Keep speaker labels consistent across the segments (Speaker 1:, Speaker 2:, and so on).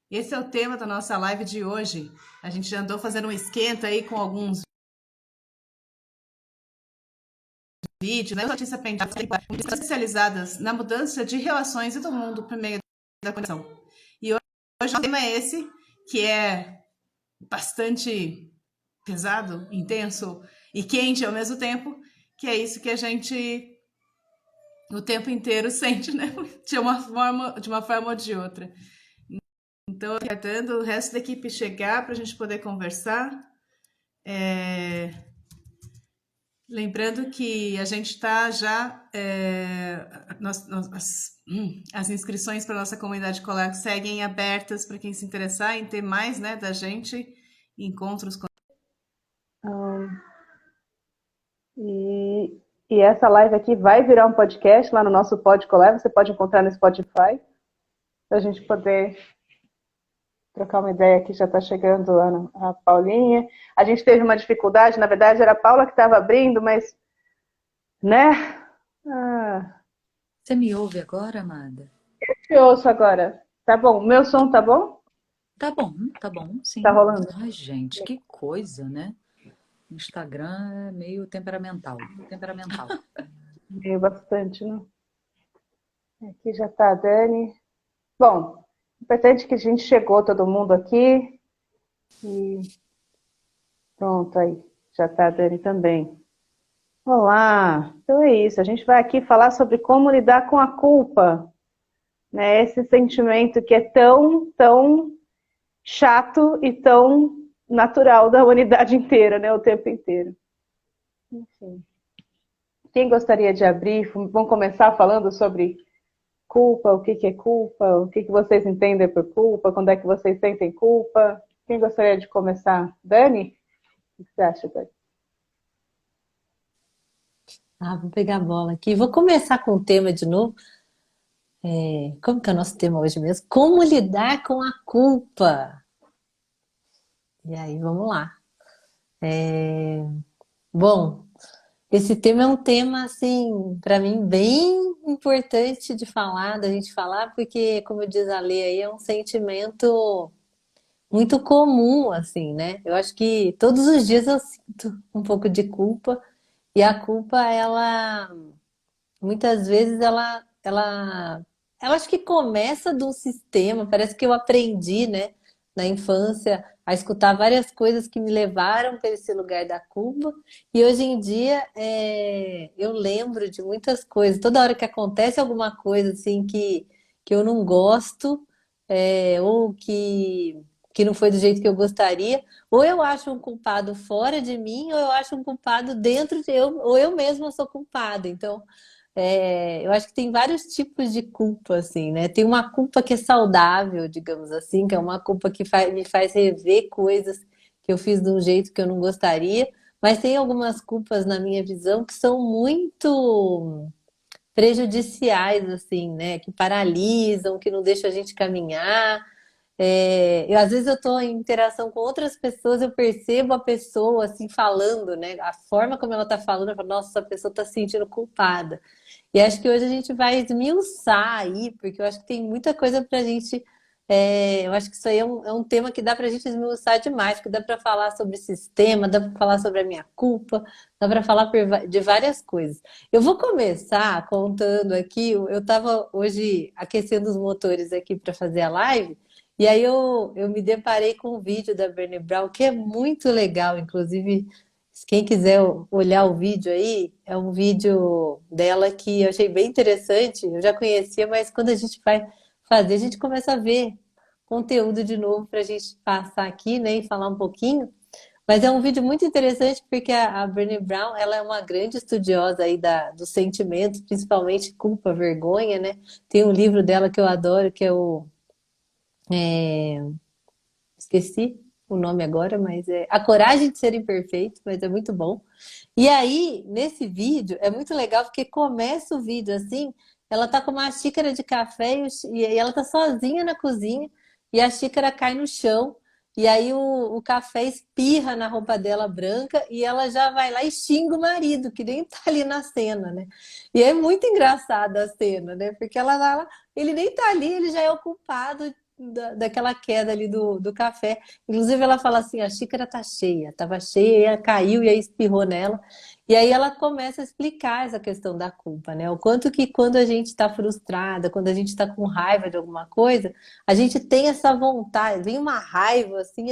Speaker 1: Esse é o tema da nossa live de hoje. A gente já andou fazendo um esquenta aí com alguns vídeos, né? Notícias especializadas na mudança de relações e do mundo por meio da conexão. E hoje o tema é esse, que é bastante pesado, intenso e quente ao mesmo tempo, que é isso que a gente o tempo inteiro sente, né? De uma forma ou de outra. Então, aguardando o resto da equipe chegar para a gente poder conversar. Lembrando que a gente está já. As inscrições para a nossa comunidade Colex seguem abertas para quem se interessar em ter mais, né, da gente, encontros com.
Speaker 2: E essa live aqui vai virar um podcast lá no nosso Podcolab. Você pode encontrar no Spotify, para a gente poder trocar uma ideia aqui. Já está chegando a Paulinha. A gente teve uma dificuldade, na verdade era a Paula que estava abrindo, mas, né?
Speaker 3: Você me ouve agora, amada?
Speaker 2: Eu te ouço agora. Tá bom? Meu som tá bom?
Speaker 3: Tá bom,
Speaker 2: Tá
Speaker 3: sim.
Speaker 2: rolando?
Speaker 3: Ai, gente, que coisa, né? O Instagram é meio temperamental. Temperamental.
Speaker 2: Meio bastante, né? Aqui já tá a Dani. Bom, importante que a gente chegou todo mundo aqui. E pronto, aí. Já tá a Dani também. Olá! Então é isso. A gente vai aqui falar sobre como lidar com a culpa. Né? Esse sentimento que é tão chato e tão natural da humanidade inteira, né? O tempo inteiro. Enfim. Quem gostaria de abrir? Vamos começar falando sobre culpa, o que é culpa, o que vocês entendem por culpa, quando é que vocês sentem culpa. Quem gostaria de começar? Dani? O que você acha, Dani?
Speaker 4: Vou pegar a bola aqui. Vou começar com o tema de novo. Como que é o nosso tema hoje mesmo? Como lidar com a culpa? E aí, vamos lá. Bom, esse tema é um tema, assim, para mim, bem importante de falar, da gente falar, porque, como diz a Lê aí, é um sentimento muito comum, assim, né? Eu acho que todos os dias eu sinto um pouco de culpa, e a culpa, ela, muitas vezes, ela acho que começa de um sistema, parece que eu aprendi, né, na infância, a escutar várias coisas que me levaram para esse lugar da culpa, e hoje em dia eu lembro de muitas coisas, toda hora que acontece alguma coisa assim que eu não gosto, ou que não foi do jeito que eu gostaria, ou eu acho um culpado fora de mim, ou eu acho um culpado dentro de eu, ou eu mesma sou culpada. Então, eu acho que tem vários tipos de culpa, assim, né? Tem uma culpa que é saudável, digamos assim, que é uma culpa que me faz rever coisas que eu fiz de um jeito que eu não gostaria, mas tem algumas culpas, na minha visão, que são muito prejudiciais, assim, né? Que paralisam, que não deixam a gente caminhar. Às vezes eu estou em interação com outras pessoas, eu percebo a pessoa assim falando, né? A forma como ela está falando, eu falo, nossa, essa pessoa está se sentindo culpada. E acho que hoje a gente vai esmiuçar aí, porque eu acho que tem muita coisa para a gente. Eu acho que isso aí é um tema que dá para a gente esmiuçar demais, que dá para falar sobre sistema, dá para falar sobre a minha culpa, dá para falar de várias coisas. Eu vou começar contando aqui, eu estava hoje aquecendo os motores aqui para fazer a live. E aí eu me deparei com um vídeo da Brené Brown, que é muito legal, inclusive, quem quiser olhar o vídeo aí, é um vídeo dela que eu achei bem interessante, eu já conhecia, mas quando a gente vai fazer, a gente começa a ver conteúdo de novo para a gente passar aqui, né, e falar um pouquinho. Mas é um vídeo muito interessante porque a Brené Brown, ela é uma grande estudiosa aí dos sentimentos, principalmente culpa, vergonha, né? Tem um livro dela que eu adoro, que é é, esqueci o nome agora, mas é A Coragem de Ser Imperfeito, mas é muito bom. E aí, nesse vídeo, é muito legal porque começa o vídeo assim, ela tá com uma xícara de café e ela tá sozinha na cozinha e a xícara cai no chão. E aí o café espirra na roupa dela branca e ela já vai lá e xinga o marido, que nem tá ali na cena, né? E é muito engraçada a cena, né? Porque ele nem tá ali, ele já é o culpado daquela queda ali do café. Inclusive, ela fala assim: a xícara tá cheia, tava cheia, caiu e aí espirrou nela. E aí ela começa a explicar essa questão da culpa, né? O quanto que quando a gente está frustrada, quando a gente está com raiva de alguma coisa, a gente tem essa vontade, vem uma raiva assim,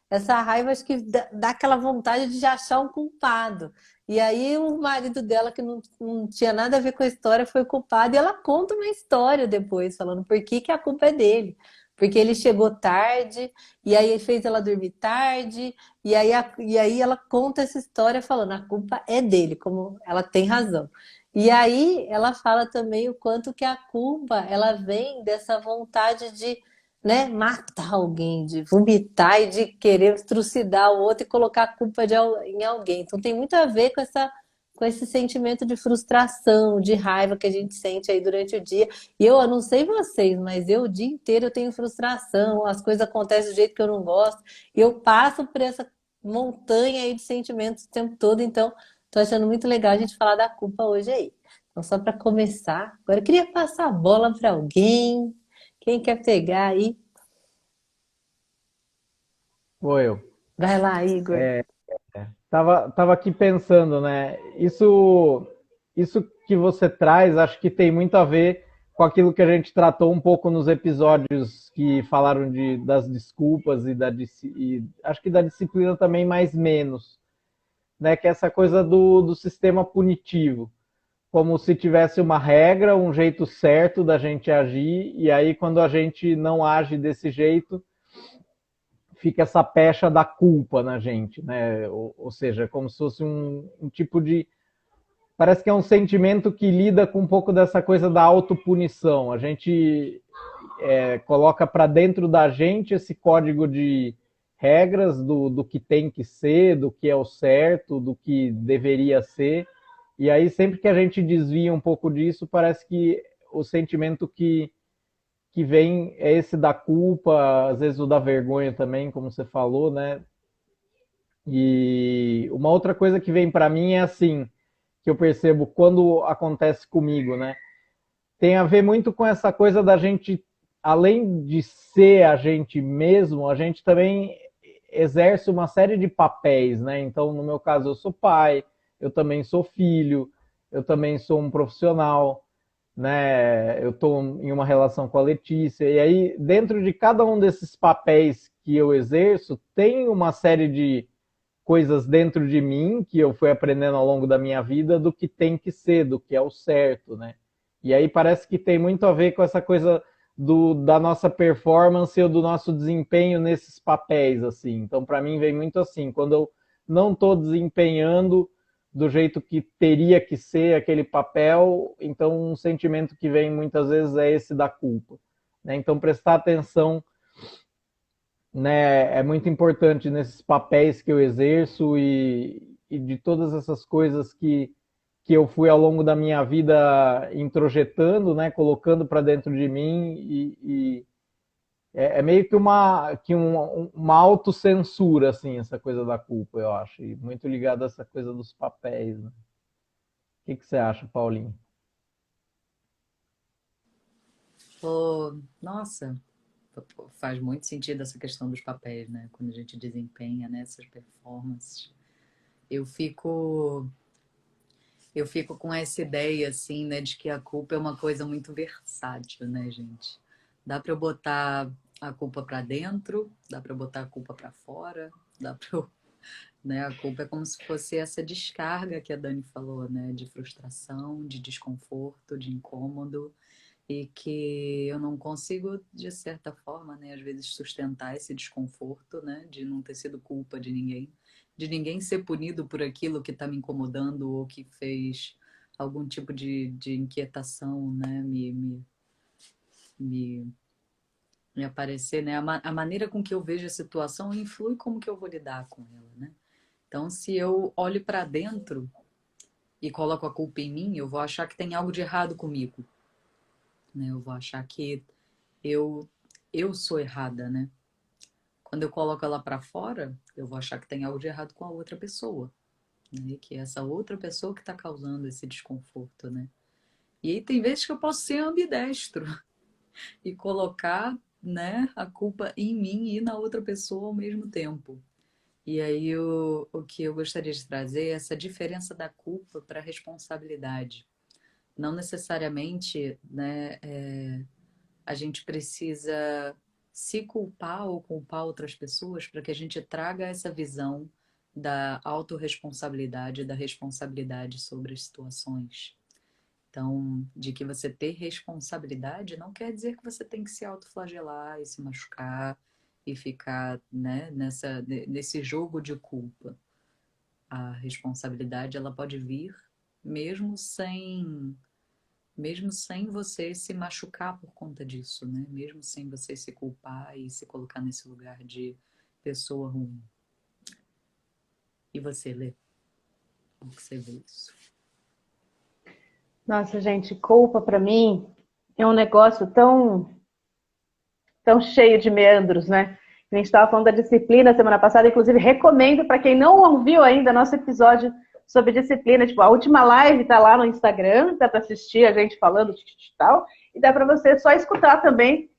Speaker 4: essa raiva acho que dá aquela vontade de já achar um culpado. E aí o marido dela, que não tinha nada a ver com a história, foi culpado, e ela conta uma história depois, falando por que que a culpa é dele. Porque ele chegou tarde, e aí fez ela dormir tarde, e aí ela conta essa história falando, a culpa é dele, como ela tem razão. E aí ela fala também o quanto que a culpa, ela vem dessa vontade de, né, matar alguém, de vomitar e de querer trucidar o outro e colocar a culpa em alguém. Então tem muito a ver com esse sentimento de frustração, de raiva que a gente sente aí durante o dia. E eu não sei vocês, mas eu o dia inteiro eu tenho frustração, as coisas acontecem do jeito que eu não gosto, e eu passo por essa montanha aí de sentimentos o tempo todo, então tô achando muito legal a gente falar da culpa hoje aí. Então, só para começar, agora eu queria passar a bola para alguém. Quem quer pegar aí?
Speaker 5: Vou eu.
Speaker 4: Vai lá, Igor.
Speaker 5: Tava aqui pensando, né? Isso que você traz, acho que tem muito a ver com aquilo que a gente tratou um pouco nos episódios que falaram das desculpas e acho que da disciplina também mais menos, né? Que é essa coisa do sistema punitivo, como se tivesse uma regra, um jeito certo da gente agir, e aí quando a gente não age desse jeito, fica essa pecha da culpa na gente, né? Ou seja, como se fosse um tipo de. Parece que é um sentimento que lida com um pouco dessa coisa da autopunição. A gente coloca para dentro da gente esse código de regras do que tem que ser, do que é o certo, do que deveria ser. E aí, sempre que a gente desvia um pouco disso, parece que o sentimento que vem é esse da culpa, às vezes o da vergonha também, como você falou, né? E uma outra coisa que vem para mim é assim, que eu percebo quando acontece comigo, né? Tem a ver muito com essa coisa da gente, além de ser a gente mesmo, a gente também exerce uma série de papéis, né? Então, no meu caso, eu sou pai, eu também sou filho, eu também sou um profissional, né? Eu estou em uma relação com a Letícia, e aí, dentro de cada um desses papéis que eu exerço, tem uma série de coisas dentro de mim que eu fui aprendendo ao longo da minha vida do que tem que ser, do que é o certo, né? E aí parece que tem muito a ver com essa coisa da nossa performance ou do nosso desempenho nesses papéis, assim. Então, para mim, vem muito assim, quando eu não estou desempenhando do jeito que teria que ser aquele papel, então um sentimento que vem muitas vezes é esse da culpa, né? Então, prestar atenção, né, é muito importante nesses papéis que eu exerço e de todas essas coisas que eu fui ao longo da minha vida introjetando, né, colocando para dentro de mim e é meio que uma autocensura, assim, essa coisa da culpa, eu acho, e muito ligado a essa coisa dos papéis, né? O que você acha, Paulinho?
Speaker 3: Oh, nossa, faz muito sentido essa questão dos papéis, né? Quando a gente desempenha, né, essas performances. Eu fico, eu fico com essa ideia, assim, né, de que a culpa é uma coisa muito versátil, né, gente? Dá para eu botar a culpa para dentro, dá para botar a culpa para fora, dá para eu, né? A culpa é como se fosse essa descarga que a Dani falou, né? De frustração, de desconforto, de incômodo, e que eu não consigo, de certa forma, né, às vezes sustentar esse desconforto, né, de não ter sido culpa de ninguém ser punido por aquilo que está me incomodando ou que fez algum tipo de inquietação, né, me, me aparecer, né, a maneira com que eu vejo a situação influi como que eu vou lidar com ela, né. Então, se eu olho para dentro e coloco a culpa em mim, eu vou achar que tem algo de errado comigo, né, eu vou achar que eu eu sou errada, né? Quando eu coloco ela para fora, eu vou achar que tem algo de errado com a outra pessoa, né? Que é essa outra pessoa que está causando esse desconforto, né? E aí tem vezes que eu posso ser ambidestro e colocar né, a culpa em mim e na outra pessoa ao mesmo tempo. E aí o que eu gostaria de trazer é essa diferença da culpa para a responsabilidade. Não necessariamente, né, a gente precisa se culpar ou culpar outras pessoas para que a gente traga essa visão da autorresponsabilidade, da responsabilidade sobre as situações. Então, de que você ter responsabilidade não quer dizer que você tem que se autoflagelar e se machucar e ficar, né, nesse jogo de culpa. A responsabilidade, ela pode vir mesmo sem você se machucar por conta disso, né? Mesmo sem você se culpar e se colocar nesse lugar de pessoa ruim. E você, Lê? Como que você vê isso?
Speaker 2: Nossa, gente, culpa para mim é um negócio tão cheio de meandros, né? A gente estava falando da disciplina semana passada, inclusive recomendo para quem não ouviu ainda nosso episódio sobre disciplina. Tipo, a última live está lá no Instagram, dá para assistir a gente falando e tal, e dá para você só escutar também,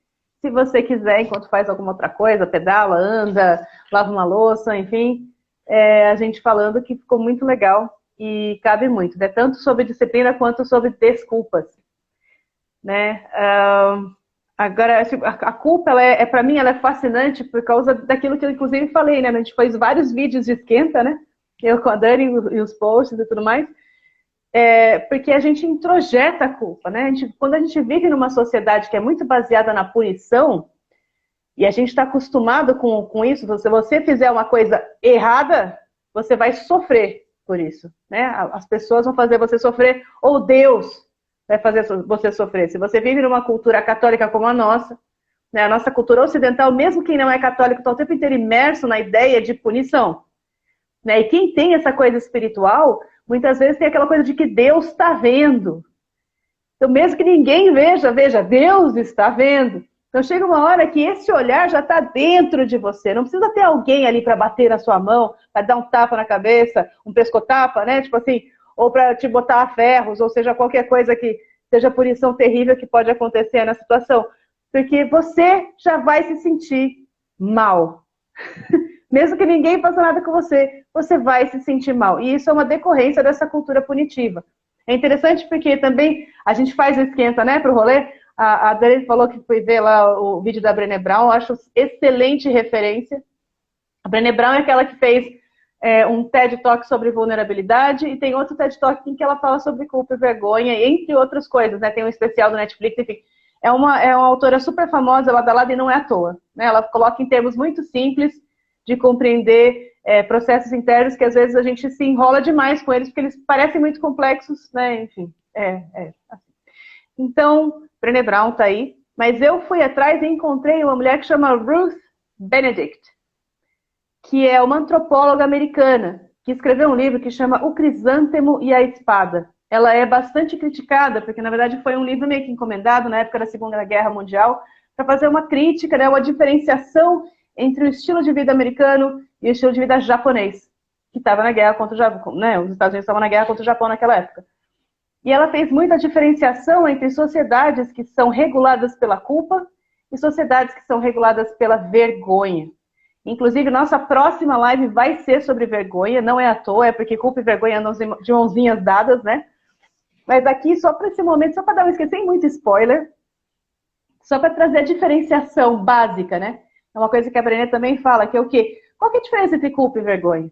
Speaker 2: se você quiser, enquanto faz alguma outra coisa, pedala, anda, lava uma louça, enfim, a gente falando que ficou muito legal e cabe muito, né? Tanto sobre disciplina quanto sobre desculpas, né? Agora, a culpa, para mim, ela é fascinante por causa daquilo que eu, inclusive, falei, né? A gente fez vários vídeos de esquenta, né? Eu com a Dani e os posts e tudo mais. Porque a gente introjeta a culpa, né? Quando a gente vive numa sociedade que é muito baseada na punição, e a gente está acostumado com isso, se você fizer uma coisa errada, você vai sofrer por isso, né? As pessoas vão fazer você sofrer, ou Deus vai fazer você sofrer. Se você vive numa cultura católica como a nossa, né? A nossa cultura ocidental, mesmo quem não é católico, está o tempo inteiro imerso na ideia de punição, né? E quem tem essa coisa espiritual, muitas vezes tem aquela coisa de que Deus está vendo. Então, mesmo que ninguém veja, Deus está vendo. Então, chega uma hora que esse olhar já está dentro de você. Não precisa ter alguém ali para bater na sua mão, para dar um tapa na cabeça, um pescotapa, né? Tipo assim, ou para te botar a ferros, ou seja, qualquer coisa que seja punição terrível que pode acontecer na situação. Porque você já vai se sentir mal. Mesmo que ninguém faça nada com você, você vai se sentir mal. E isso é uma decorrência dessa cultura punitiva. É interessante porque também a gente faz o esquenta, né, pro rolê. A Dani falou que foi ver lá o vídeo da Brené Brown, eu acho excelente referência. A Brené Brown é aquela que fez um TED Talk sobre vulnerabilidade e tem outro TED Talk em que ela fala sobre culpa e vergonha, entre outras coisas, né? Tem um especial do Netflix, enfim. É uma autora super famosa, ela dá lá e não é à toa, né? Ela coloca em termos muito simples de compreender processos internos que às vezes a gente se enrola demais com eles, porque eles parecem muito complexos, né? Enfim, assim. Então, Brené Brown tá aí, mas eu fui atrás e encontrei uma mulher que chama Ruth Benedict, que é uma antropóloga americana, que escreveu um livro que chama O Crisântemo e a Espada. Ela é bastante criticada, porque na verdade foi um livro meio que encomendado na época da Segunda Guerra Mundial, para fazer uma crítica, né, uma diferenciação entre o estilo de vida americano e o estilo de vida japonês, que estava na guerra contra o Japão, né? Os Estados Unidos estavam na guerra contra o Japão naquela época. E ela fez muita diferenciação entre sociedades que são reguladas pela culpa e sociedades que são reguladas pela vergonha. Inclusive, nossa próxima live vai ser sobre vergonha, não é à toa, é porque culpa e vergonha andam de mãozinhas dadas, né? Mas aqui, só para esse momento, só para dar um esquema, sem muito spoiler, só para trazer a diferenciação básica, né? É uma coisa que a Brené também fala, que é o quê? Qual que é a diferença entre culpa e vergonha?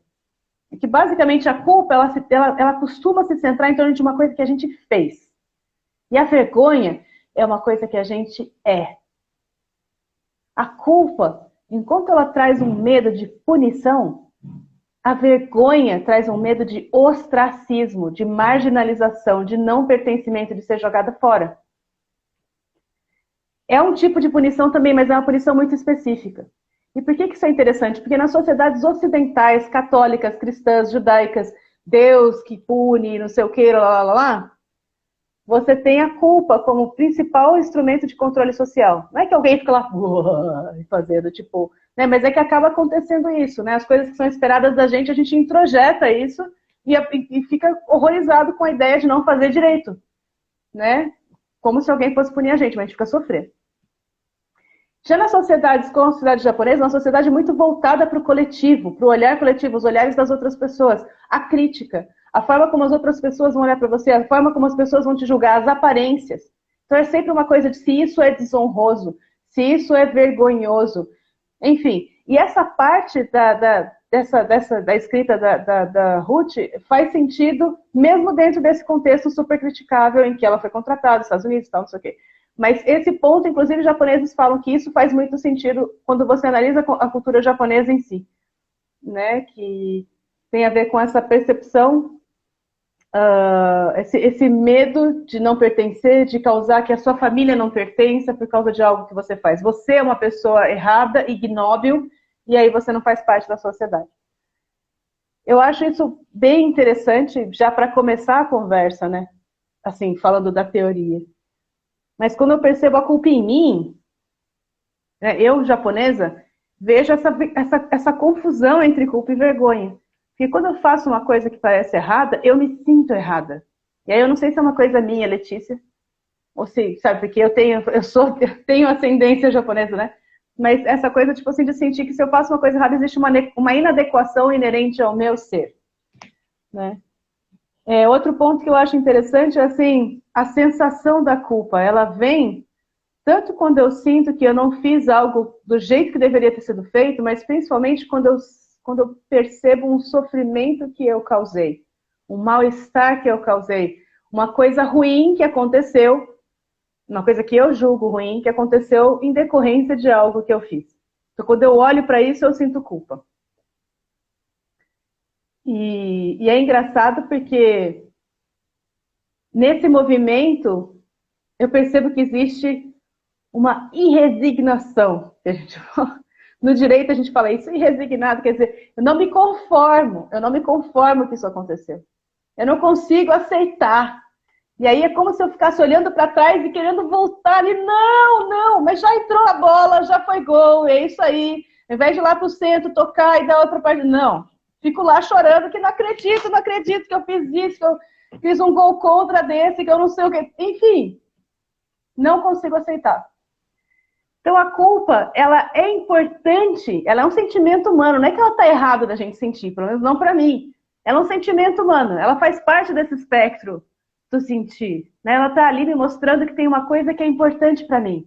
Speaker 2: É que basicamente a culpa, ela costuma se centrar em torno de uma coisa que a gente fez. E a vergonha é uma coisa que a gente é. A culpa, enquanto ela traz um medo de punição, a vergonha traz um medo de ostracismo, de marginalização, de não pertencimento, de ser jogada fora. É um tipo de punição também, mas é uma punição muito específica. E por que isso é interessante? Porque nas sociedades ocidentais, católicas, cristãs, judaicas, Deus que pune, não sei o que, lá, você tem a culpa como principal instrumento de controle social. Não é que alguém fica lá fazendo, tipo, né? Mas é que acaba acontecendo isso, né? As coisas que são esperadas da gente, a gente introjeta isso e fica horrorizado com a ideia de não fazer direito, né? Como se alguém fosse punir a gente, mas a gente fica sofrendo. Já nas sociedades como a sociedade japonesa, uma sociedade muito voltada para o coletivo, para o olhar coletivo, os olhares das outras pessoas, a crítica, a forma como as outras pessoas vão olhar para você, a forma como as pessoas vão te julgar, as aparências. Então é sempre uma coisa de se isso é desonroso, se isso é vergonhoso, enfim. E essa parte da escrita da Ruth faz sentido mesmo dentro desse contexto super criticável em que ela foi contratada, nos Estados Unidos e tal, não sei o quê. Mas esse ponto, inclusive, os japoneses falam que isso faz muito sentido quando você analisa a cultura japonesa em si, né? Que tem a ver com essa percepção, esse medo de não pertencer, de causar que a sua família não pertença por causa de algo que você faz. Você é uma pessoa errada, ignóbil, e aí você não faz parte da sociedade. Eu acho isso bem interessante, já para começar a conversa, né? Assim, falando da teoria. Mas quando eu percebo a culpa em mim, né, eu, japonesa, vejo essa confusão entre culpa e vergonha. Porque quando eu faço uma coisa que parece errada, eu me sinto errada. E aí eu não sei se é uma coisa minha, Letícia, ou se, sabe, porque eu tenho ascendência japonesa, né? Mas essa coisa, tipo assim, de sentir que se eu faço uma coisa errada, existe uma inadequação inerente ao meu ser, né? Outro ponto que eu acho interessante é, assim, a sensação da culpa. Ela vem tanto quando eu sinto que eu não fiz algo do jeito que deveria ter sido feito, mas principalmente quando eu percebo um sofrimento que eu causei, um mal-estar que eu causei, uma coisa ruim que aconteceu, uma coisa que eu julgo ruim, que aconteceu em decorrência de algo que eu fiz. Então, quando eu olho para isso, eu sinto culpa. E é engraçado porque nesse movimento eu percebo que existe uma irresignação. No direito a gente fala isso, irresignado, quer dizer, eu não me conformo que isso aconteceu. Eu não consigo aceitar. E aí é como se eu ficasse olhando para trás e querendo voltar e não, mas já entrou a bola, já foi gol, é isso aí. Ao invés de ir lá para o centro, tocar e dar outra parte, não. Fico lá chorando que não acredito que eu fiz isso, que eu fiz um gol contra desse, que eu não sei o que. Enfim, não consigo aceitar. Então a culpa, ela é importante, ela é um sentimento humano, não é que ela está errada da gente sentir, pelo menos não para mim. Ela é um sentimento humano, ela faz parte desse espectro do sentir, né? Ela está ali me mostrando que tem uma coisa que é importante para mim.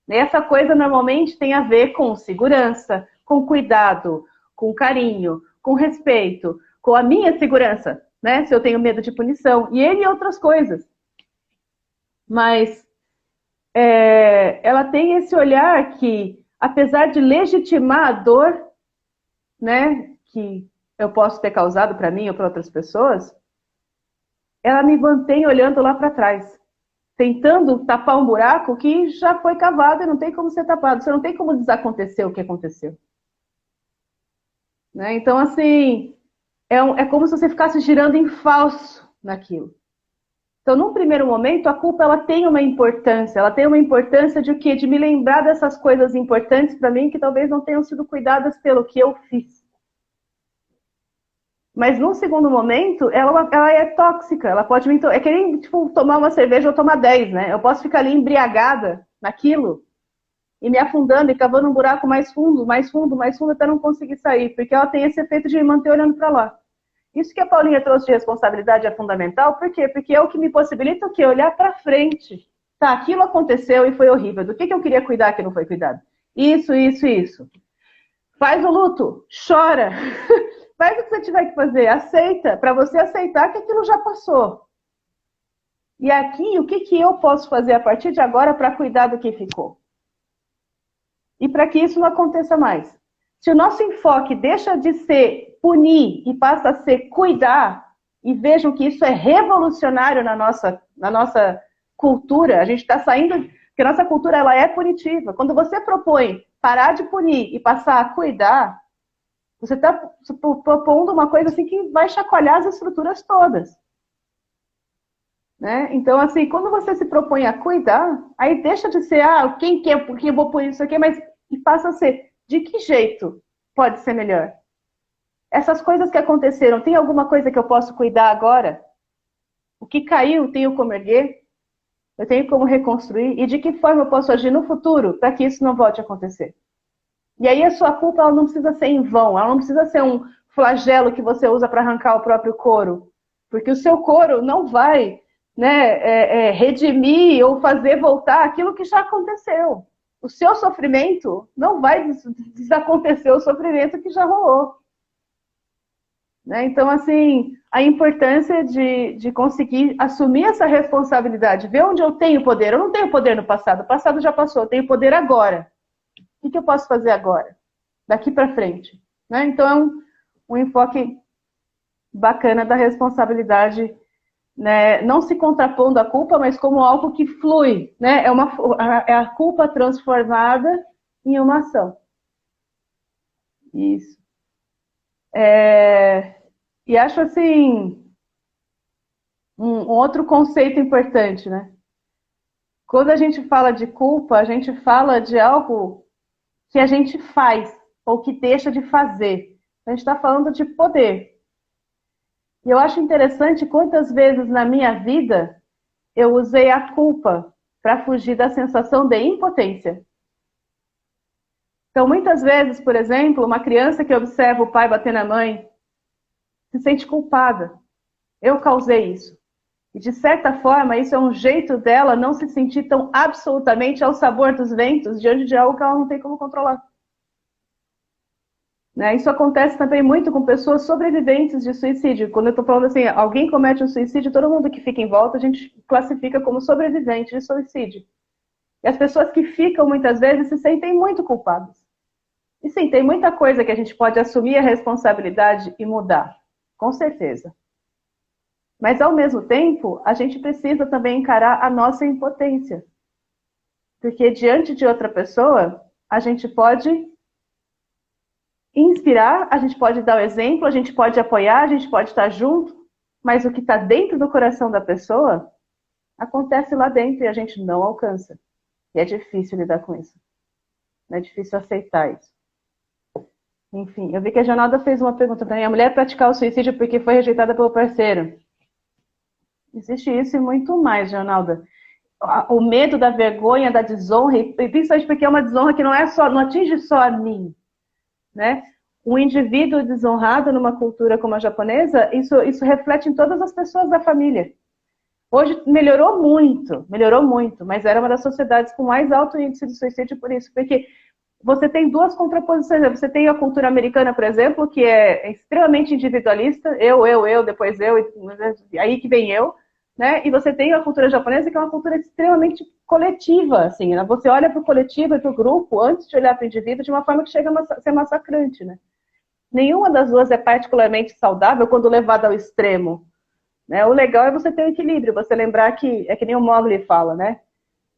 Speaker 2: E essa coisa normalmente tem a ver com segurança, com cuidado, com carinho, com respeito, com a minha segurança, né? Se eu tenho medo de punição, e outras coisas. Mas ela tem esse olhar que, apesar de legitimar a dor, né, que eu posso ter causado para mim ou para outras pessoas, ela me mantém olhando lá para trás, tentando tapar um buraco que já foi cavado e não tem como ser tapado. Você não tem como desacontecer o que aconteceu. Né? Então, assim, é como se você ficasse girando em falso naquilo. Então, num primeiro momento, a culpa ela tem uma importância. Ela tem uma importância de o quê? De me lembrar dessas coisas importantes para mim que talvez não tenham sido cuidadas pelo que eu fiz. Mas num segundo momento, ela é tóxica. Ela pode me... É que nem tipo, tomar uma cerveja ou tomar 10, né? Eu posso ficar ali embriagada naquilo e me afundando e cavando um buraco mais fundo, até não conseguir sair. Porque ela tem esse efeito de me manter olhando para lá. Isso que a Paulinha trouxe de responsabilidade é fundamental. Por quê? Porque é o que me possibilita o quê? Olhar para frente. Tá, aquilo aconteceu e foi horrível. Do que eu queria cuidar que não foi cuidado? Isso. Faz o luto. Chora. Faz o que você tiver que fazer. Aceita. Para você aceitar que aquilo já passou. E aqui, o que eu posso fazer a partir de agora para cuidar do que ficou? E para que isso não aconteça mais. Se o nosso enfoque deixa de ser punir e passa a ser cuidar, e vejam que isso é revolucionário na nossa cultura, a gente está saindo, porque a nossa cultura ela é punitiva. Quando você propõe parar de punir e passar a cuidar, você está propondo uma coisa assim que vai chacoalhar as estruturas todas. Né? Então, assim, quando você se propõe a cuidar, aí deixa de ser, quem quer, porque eu vou punir isso aqui, mas e passa a ser, de que jeito pode ser melhor? Essas coisas que aconteceram, tem alguma coisa que eu posso cuidar agora? O que caiu, tenho como erguer? eu tenho como reconstruir e de que forma eu posso agir no futuro para que isso não volte a acontecer. E aí a sua culpa ela não precisa ser em vão, ela não precisa ser um flagelo que você usa para arrancar o próprio couro, porque o seu couro não vai, né, redimir ou fazer voltar aquilo que já aconteceu. O seu sofrimento não vai desacontecer o sofrimento que já rolou. Né? Então, assim, a importância de conseguir assumir essa responsabilidade, ver onde eu tenho poder. Eu não tenho poder no passado, o passado já passou, eu tenho poder agora. O que eu posso fazer agora? Daqui para frente. Né? Então, é um enfoque bacana da responsabilidade, né? Não se contrapondo à culpa, mas como algo que flui. Né? É a culpa transformada em uma ação. Isso. E acho assim, um outro conceito importante, né? Quando a gente fala de culpa, a gente fala de algo que a gente faz ou que deixa de fazer. A gente está falando de poder. E eu acho interessante quantas vezes na minha vida eu usei a culpa para fugir da sensação de impotência. Então, muitas vezes, por exemplo, uma criança que observa o pai bater na mãe se sente culpada. Eu causei isso. E, de certa forma, isso é um jeito dela não se sentir tão absolutamente ao sabor dos ventos diante de algo que ela não tem como controlar. Né? Isso acontece também muito com pessoas sobreviventes de suicídio. Quando eu estou falando assim, alguém comete um suicídio, todo mundo que fica em volta a gente classifica como sobrevivente de suicídio. E as pessoas que ficam, muitas vezes, se sentem muito culpadas. E sim, tem muita coisa que a gente pode assumir a responsabilidade e mudar. Com certeza. Mas, ao mesmo tempo, a gente precisa também encarar a nossa impotência. Porque, diante de outra pessoa, a gente pode inspirar, a gente pode dar o exemplo, a gente pode apoiar, a gente pode estar junto, mas o que está dentro do coração da pessoa, acontece lá dentro e a gente não alcança. E é difícil lidar com isso. É difícil aceitar isso. Enfim, eu vi que a Jonalda fez uma pergunta também. A mulher praticar o suicídio porque foi rejeitada pelo parceiro. Existe isso e muito mais, Jonalda. O medo da vergonha, da desonra, e principalmente porque é uma desonra que não atinge só a mim. Né? Um indivíduo desonrado numa cultura como a japonesa, isso reflete em todas as pessoas da família. Hoje melhorou muito, mas era uma das sociedades com mais alto índice de suicídio por isso, porque você tem duas contraposições. Você tem a cultura americana, por exemplo, que é extremamente individualista, eu, depois eu, e aí que vem eu, né? E você tem a cultura japonesa, que é uma cultura extremamente coletiva, assim, né? Você olha para o coletivo e para o grupo antes de olhar para o indivíduo de uma forma que chega a ser massacrante, né? Nenhuma das duas é particularmente saudável quando levada ao extremo. Né? O legal é você ter um equilíbrio, você lembrar que, é que nem o Mowgli fala, né?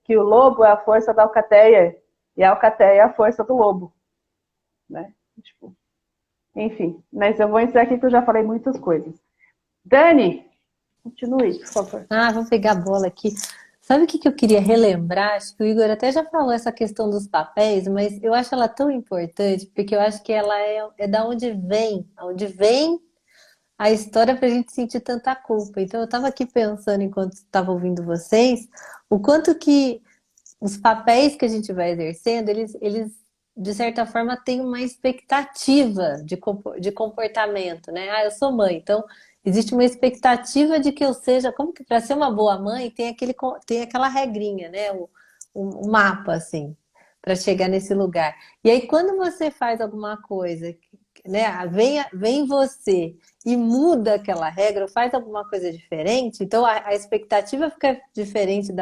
Speaker 2: Que o lobo é a força da alcateia e a alcateia é a força do lobo. Né? Tipo, enfim, mas eu vou encerrar aqui que eu já falei muitas coisas. Dani, continue, por favor.
Speaker 4: Vou pegar a bola aqui. Sabe o que eu queria relembrar? Acho que o Igor até já falou essa questão dos papéis, mas eu acho ela tão importante, porque eu acho que ela é da onde vem a história para a gente sentir tanta culpa. Então eu estava aqui pensando, enquanto estava ouvindo vocês, o quanto que os papéis que a gente vai exercendo, eles de certa forma têm uma expectativa de comportamento, né? Eu sou mãe, então existe uma expectativa de que eu seja, como que para ser uma boa mãe tem aquela regrinha, né? O mapa, assim, para chegar nesse lugar. E aí, quando você faz alguma coisa, né? Vem você e muda aquela regra, ou faz alguma coisa diferente, então a expectativa fica diferente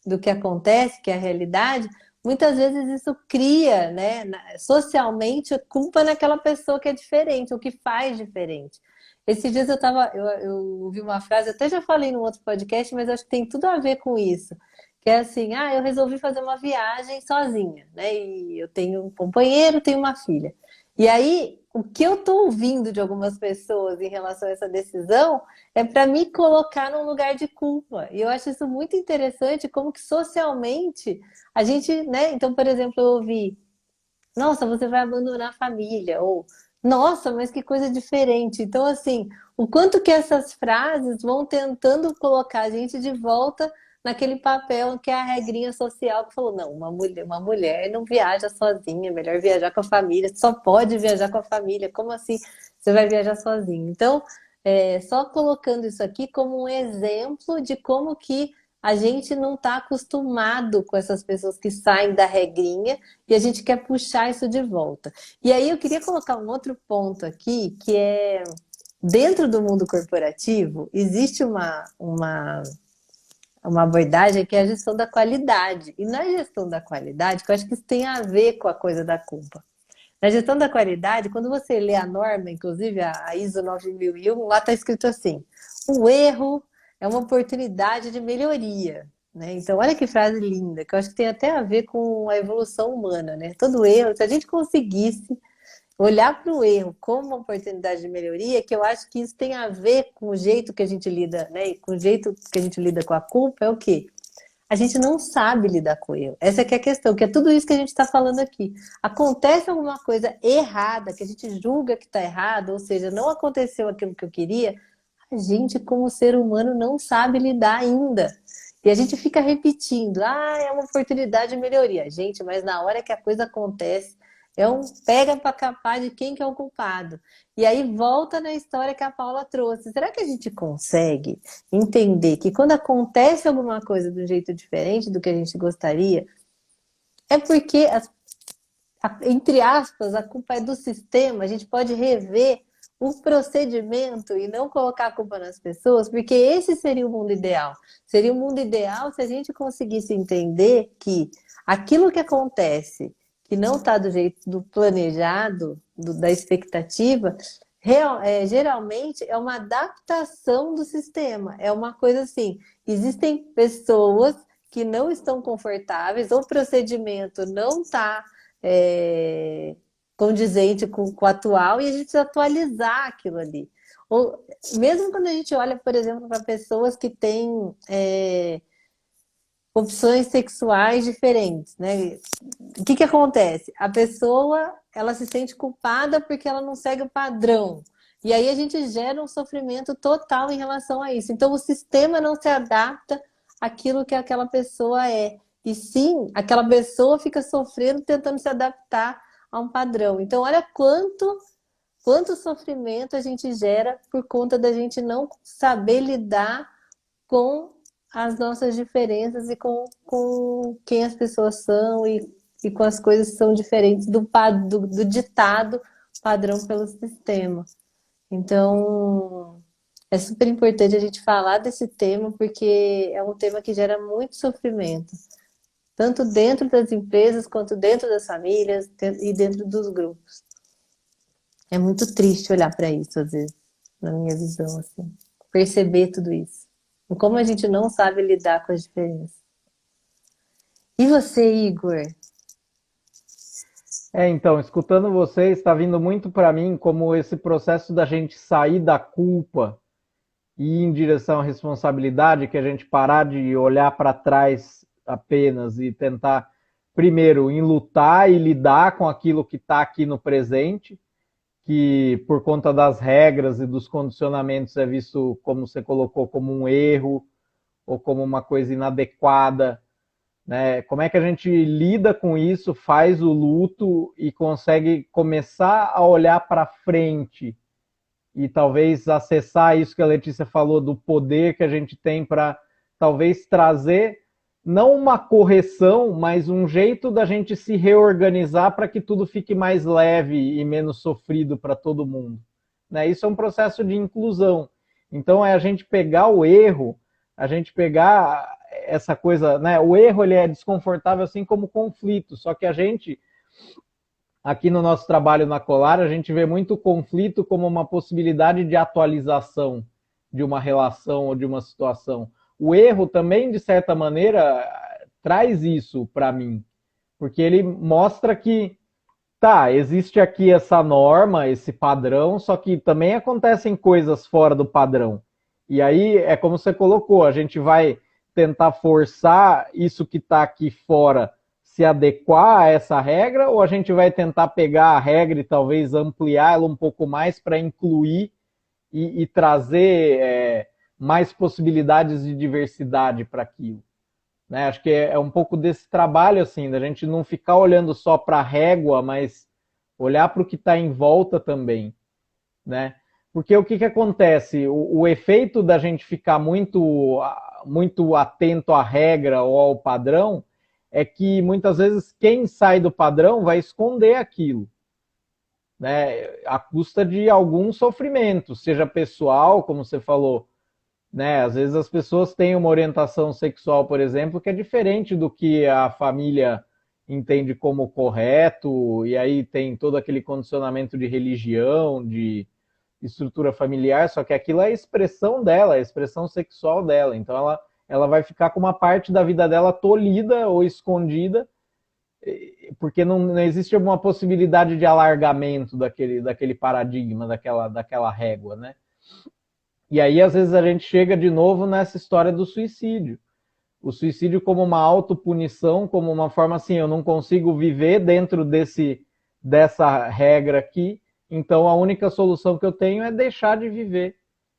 Speaker 4: do que acontece, que é a realidade. Muitas vezes isso cria, né, socialmente, culpa naquela pessoa que é diferente, ou que faz diferente. Esses dias eu ouvi uma frase, até já falei num outro podcast, mas acho que tem tudo a ver com isso. Que é assim, eu resolvi fazer uma viagem sozinha, né? E eu tenho um companheiro, tenho uma filha. E aí, o que eu estou ouvindo de algumas pessoas em relação a essa decisão é para me colocar num lugar de culpa. E eu acho isso muito interessante, como que socialmente a gente, né? Então, por exemplo, eu ouvi, nossa, você vai abandonar a família, ou nossa, mas que coisa diferente. Então, assim, o quanto que essas frases vão tentando colocar a gente de volta naquele papel que é a regrinha social que falou, não, uma mulher não viaja sozinha, é melhor viajar com a família, só pode viajar com a família, como assim você vai viajar sozinho? Então, só colocando isso aqui como um exemplo de como que a gente não está acostumado com essas pessoas que saem da regrinha e a gente quer puxar isso de volta. E aí eu queria colocar um outro ponto aqui, que é dentro do mundo corporativo, existe uma abordagem que é a gestão da qualidade. E na gestão da qualidade, que eu acho que isso tem a ver com a coisa da culpa. Na gestão da qualidade, quando você lê a norma, inclusive a ISO 9001, lá está escrito assim: o erro é uma oportunidade de melhoria. Né? Então, olha que frase linda, que eu acho que tem até a ver com a evolução humana. Né? Todo erro, se a gente conseguisse olhar para o erro como uma oportunidade de melhoria, que eu acho que isso tem a ver com o jeito que a gente lida, né? E com o jeito que a gente lida com a culpa, é o quê? A gente não sabe lidar com o erro. Essa que é a questão, que é tudo isso que a gente está falando aqui. Acontece alguma coisa errada, que a gente julga que está errado, ou seja, não aconteceu aquilo que eu queria, a gente, como ser humano, não sabe lidar ainda. E a gente fica repetindo, é uma oportunidade de melhoria. Gente, mas na hora que a coisa acontece, é um pega para capar de quem que é o culpado. E aí volta na história que a Paula trouxe. Será que a gente consegue entender que quando acontece alguma coisa de um jeito diferente do que a gente gostaria, é porque, entre aspas, a culpa é do sistema, a gente pode rever o procedimento e não colocar a culpa nas pessoas, porque esse seria o mundo ideal. Seria o mundo ideal se a gente conseguisse entender que aquilo que acontece, que não está do jeito do planejado, da expectativa, geralmente é uma adaptação do sistema. É uma coisa assim, existem pessoas que não estão confortáveis, ou o procedimento não está condizente com o atual, e a gente precisa atualizar aquilo ali. Ou, mesmo quando a gente olha, por exemplo, para pessoas que têm opções sexuais diferentes, né? O que acontece? A pessoa, ela se sente culpada porque ela não segue o padrão. E aí a gente gera um sofrimento total em relação a isso. Então o sistema não se adapta àquilo que aquela pessoa é. E sim, aquela pessoa fica sofrendo tentando se adaptar a um padrão. Então olha quanto sofrimento a gente gera por conta da gente não saber lidar com as nossas diferenças e com quem as pessoas são e com as coisas que são diferentes do ditado padrão pelo sistema. Então, é super importante a gente falar desse tema, porque é um tema que gera muito sofrimento, tanto dentro das empresas, quanto dentro das famílias e dentro dos grupos. É muito triste olhar para isso, às vezes, na minha visão, assim, perceber tudo isso. E como a gente não sabe lidar com as diferenças. E você, Igor?
Speaker 5: Então, escutando você, está vindo muito para mim como esse processo da gente sair da culpa e ir em direção à responsabilidade, que a gente parar de olhar para trás apenas e tentar, primeiro, enlutar e lidar com aquilo que está aqui no presente, que por conta das regras e dos condicionamentos é visto, como você colocou, como um erro ou como uma coisa inadequada, né? Como é que a gente lida com isso, faz o luto e consegue começar a olhar para frente e talvez acessar isso que a Letícia falou, do poder que a gente tem para talvez trazer não uma correção, mas um jeito da gente se reorganizar para que tudo fique mais leve e menos sofrido para todo mundo. Né? Isso é um processo de inclusão. Então é a gente pegar o erro, a gente pegar essa coisa, né? O erro ele é desconfortável assim como o conflito, só que a gente, aqui no nosso trabalho na Colar, a gente vê muito o conflito como uma possibilidade de atualização de uma relação ou de uma situação. O erro também, de certa maneira, traz isso para mim, porque ele mostra que, existe aqui essa norma, esse padrão, só que também acontecem coisas fora do padrão. E aí, é como você colocou, a gente vai tentar forçar isso que está aqui fora se adequar a essa regra, ou a gente vai tentar pegar a regra e talvez ampliá-la um pouco mais para incluir e trazer mais possibilidades de diversidade para aquilo. né? Acho que é um pouco desse trabalho, assim, da gente não ficar olhando só para a régua, mas olhar para o que está em volta também, né? Porque o que acontece? O efeito da gente ficar muito atento à regra ou ao padrão é que muitas vezes quem sai do padrão vai esconder aquilo, né? À custa de algum sofrimento, seja pessoal, como você falou, né? Às vezes as pessoas têm uma orientação sexual, por exemplo, que é diferente do que a família entende como correto, e aí tem todo aquele condicionamento de religião, de estrutura familiar, só que aquilo é a expressão dela, é a expressão sexual dela. Então ela vai ficar com uma parte da vida dela tolhida ou escondida, porque não existe alguma possibilidade de alargamento daquele paradigma, daquela régua, né? E aí, às vezes, a gente chega de novo nessa história do suicídio. O suicídio como uma autopunição, como uma forma assim, eu não consigo viver dentro dessa regra aqui, então a única solução que eu tenho é deixar de viver,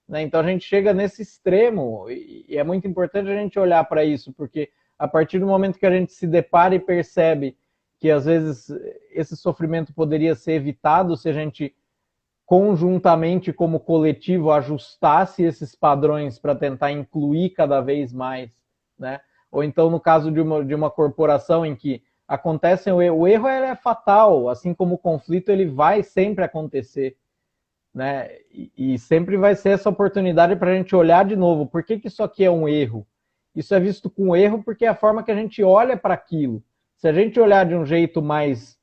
Speaker 5: né? Então a gente chega nesse extremo, e é muito importante a gente olhar para isso, porque a partir do momento que a gente se depara e percebe que às vezes esse sofrimento poderia ser evitado se a gente conjuntamente como coletivo ajustasse esses padrões para tentar incluir cada vez mais, né? Ou então no caso de uma corporação em que acontece o erro é fatal, assim como o conflito ele vai sempre acontecer, né? E sempre vai ser essa oportunidade para a gente olhar de novo, por que isso aqui é um erro? Isso é visto como erro porque é a forma que a gente olha para aquilo. Se a gente olhar de um jeito mais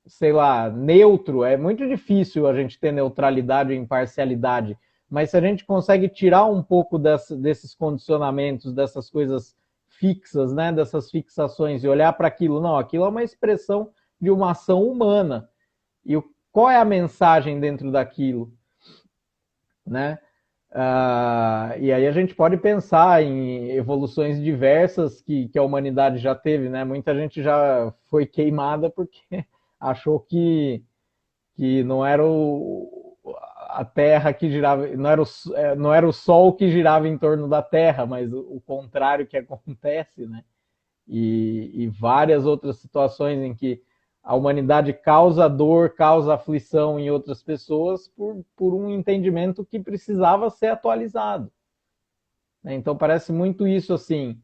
Speaker 5: sei lá, neutro, é muito difícil a gente ter neutralidade e imparcialidade, mas se a gente consegue tirar um pouco desses condicionamentos, dessas coisas fixas, né, dessas fixações e olhar para aquilo, não, aquilo é uma expressão de uma ação humana. E qual é a mensagem dentro daquilo, né? E aí a gente pode pensar em evoluções diversas que a humanidade já teve, né? Muita gente já foi queimada porque achou que não era a Terra que girava, não era o Sol que girava em torno da Terra, mas o contrário que acontece, né? E várias outras situações em que a humanidade causa dor, causa aflição em outras pessoas por um entendimento que precisava ser atualizado, né? Então parece muito isso assim,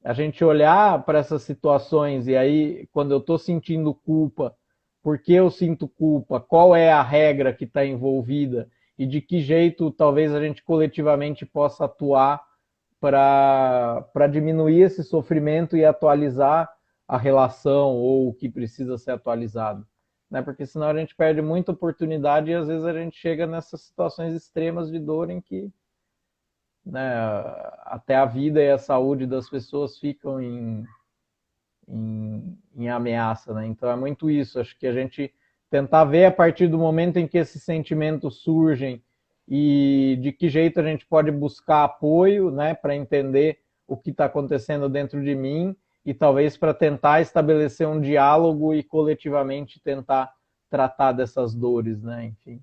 Speaker 5: a gente olhar para essas situações e aí quando eu estou sentindo culpa, por que eu sinto culpa, qual é a regra que está envolvida e de que jeito talvez a gente coletivamente possa atuar para diminuir esse sofrimento e atualizar a relação ou o que precisa ser atualizado, né? Porque senão a gente perde muita oportunidade e às vezes a gente chega nessas situações extremas de dor em que, né, até a vida e a saúde das pessoas ficam em ameaça, né? Então é muito isso, acho que a gente tentar ver a partir do momento em que esses sentimentos surgem e de que jeito a gente pode buscar apoio, né, para entender o que está acontecendo dentro de mim e talvez para tentar estabelecer um diálogo e coletivamente tentar tratar dessas dores, né? Enfim,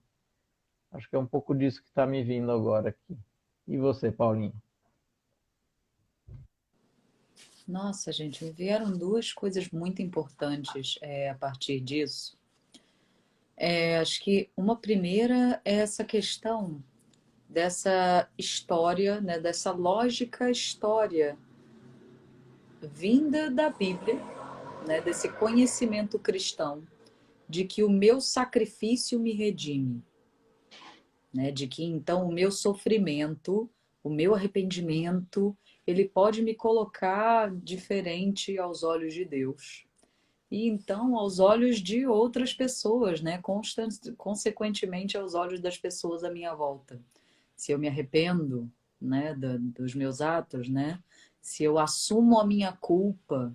Speaker 5: acho que é um pouco disso que está me vindo agora aqui. E você, Paulinho?
Speaker 3: Nossa, gente, me vieram duas coisas muito importantes a partir disso. Acho que uma primeira é essa questão dessa história, né, dessa lógica história vinda da Bíblia, né, desse conhecimento cristão, de que o meu sacrifício me redime, né, de que então o meu sofrimento, o meu arrependimento, ele pode me colocar diferente aos olhos de Deus. E então aos olhos de outras pessoas, né? Consequentemente aos olhos das pessoas à minha volta. Se eu me arrependo, né, dos meus atos, né? Se eu assumo a minha culpa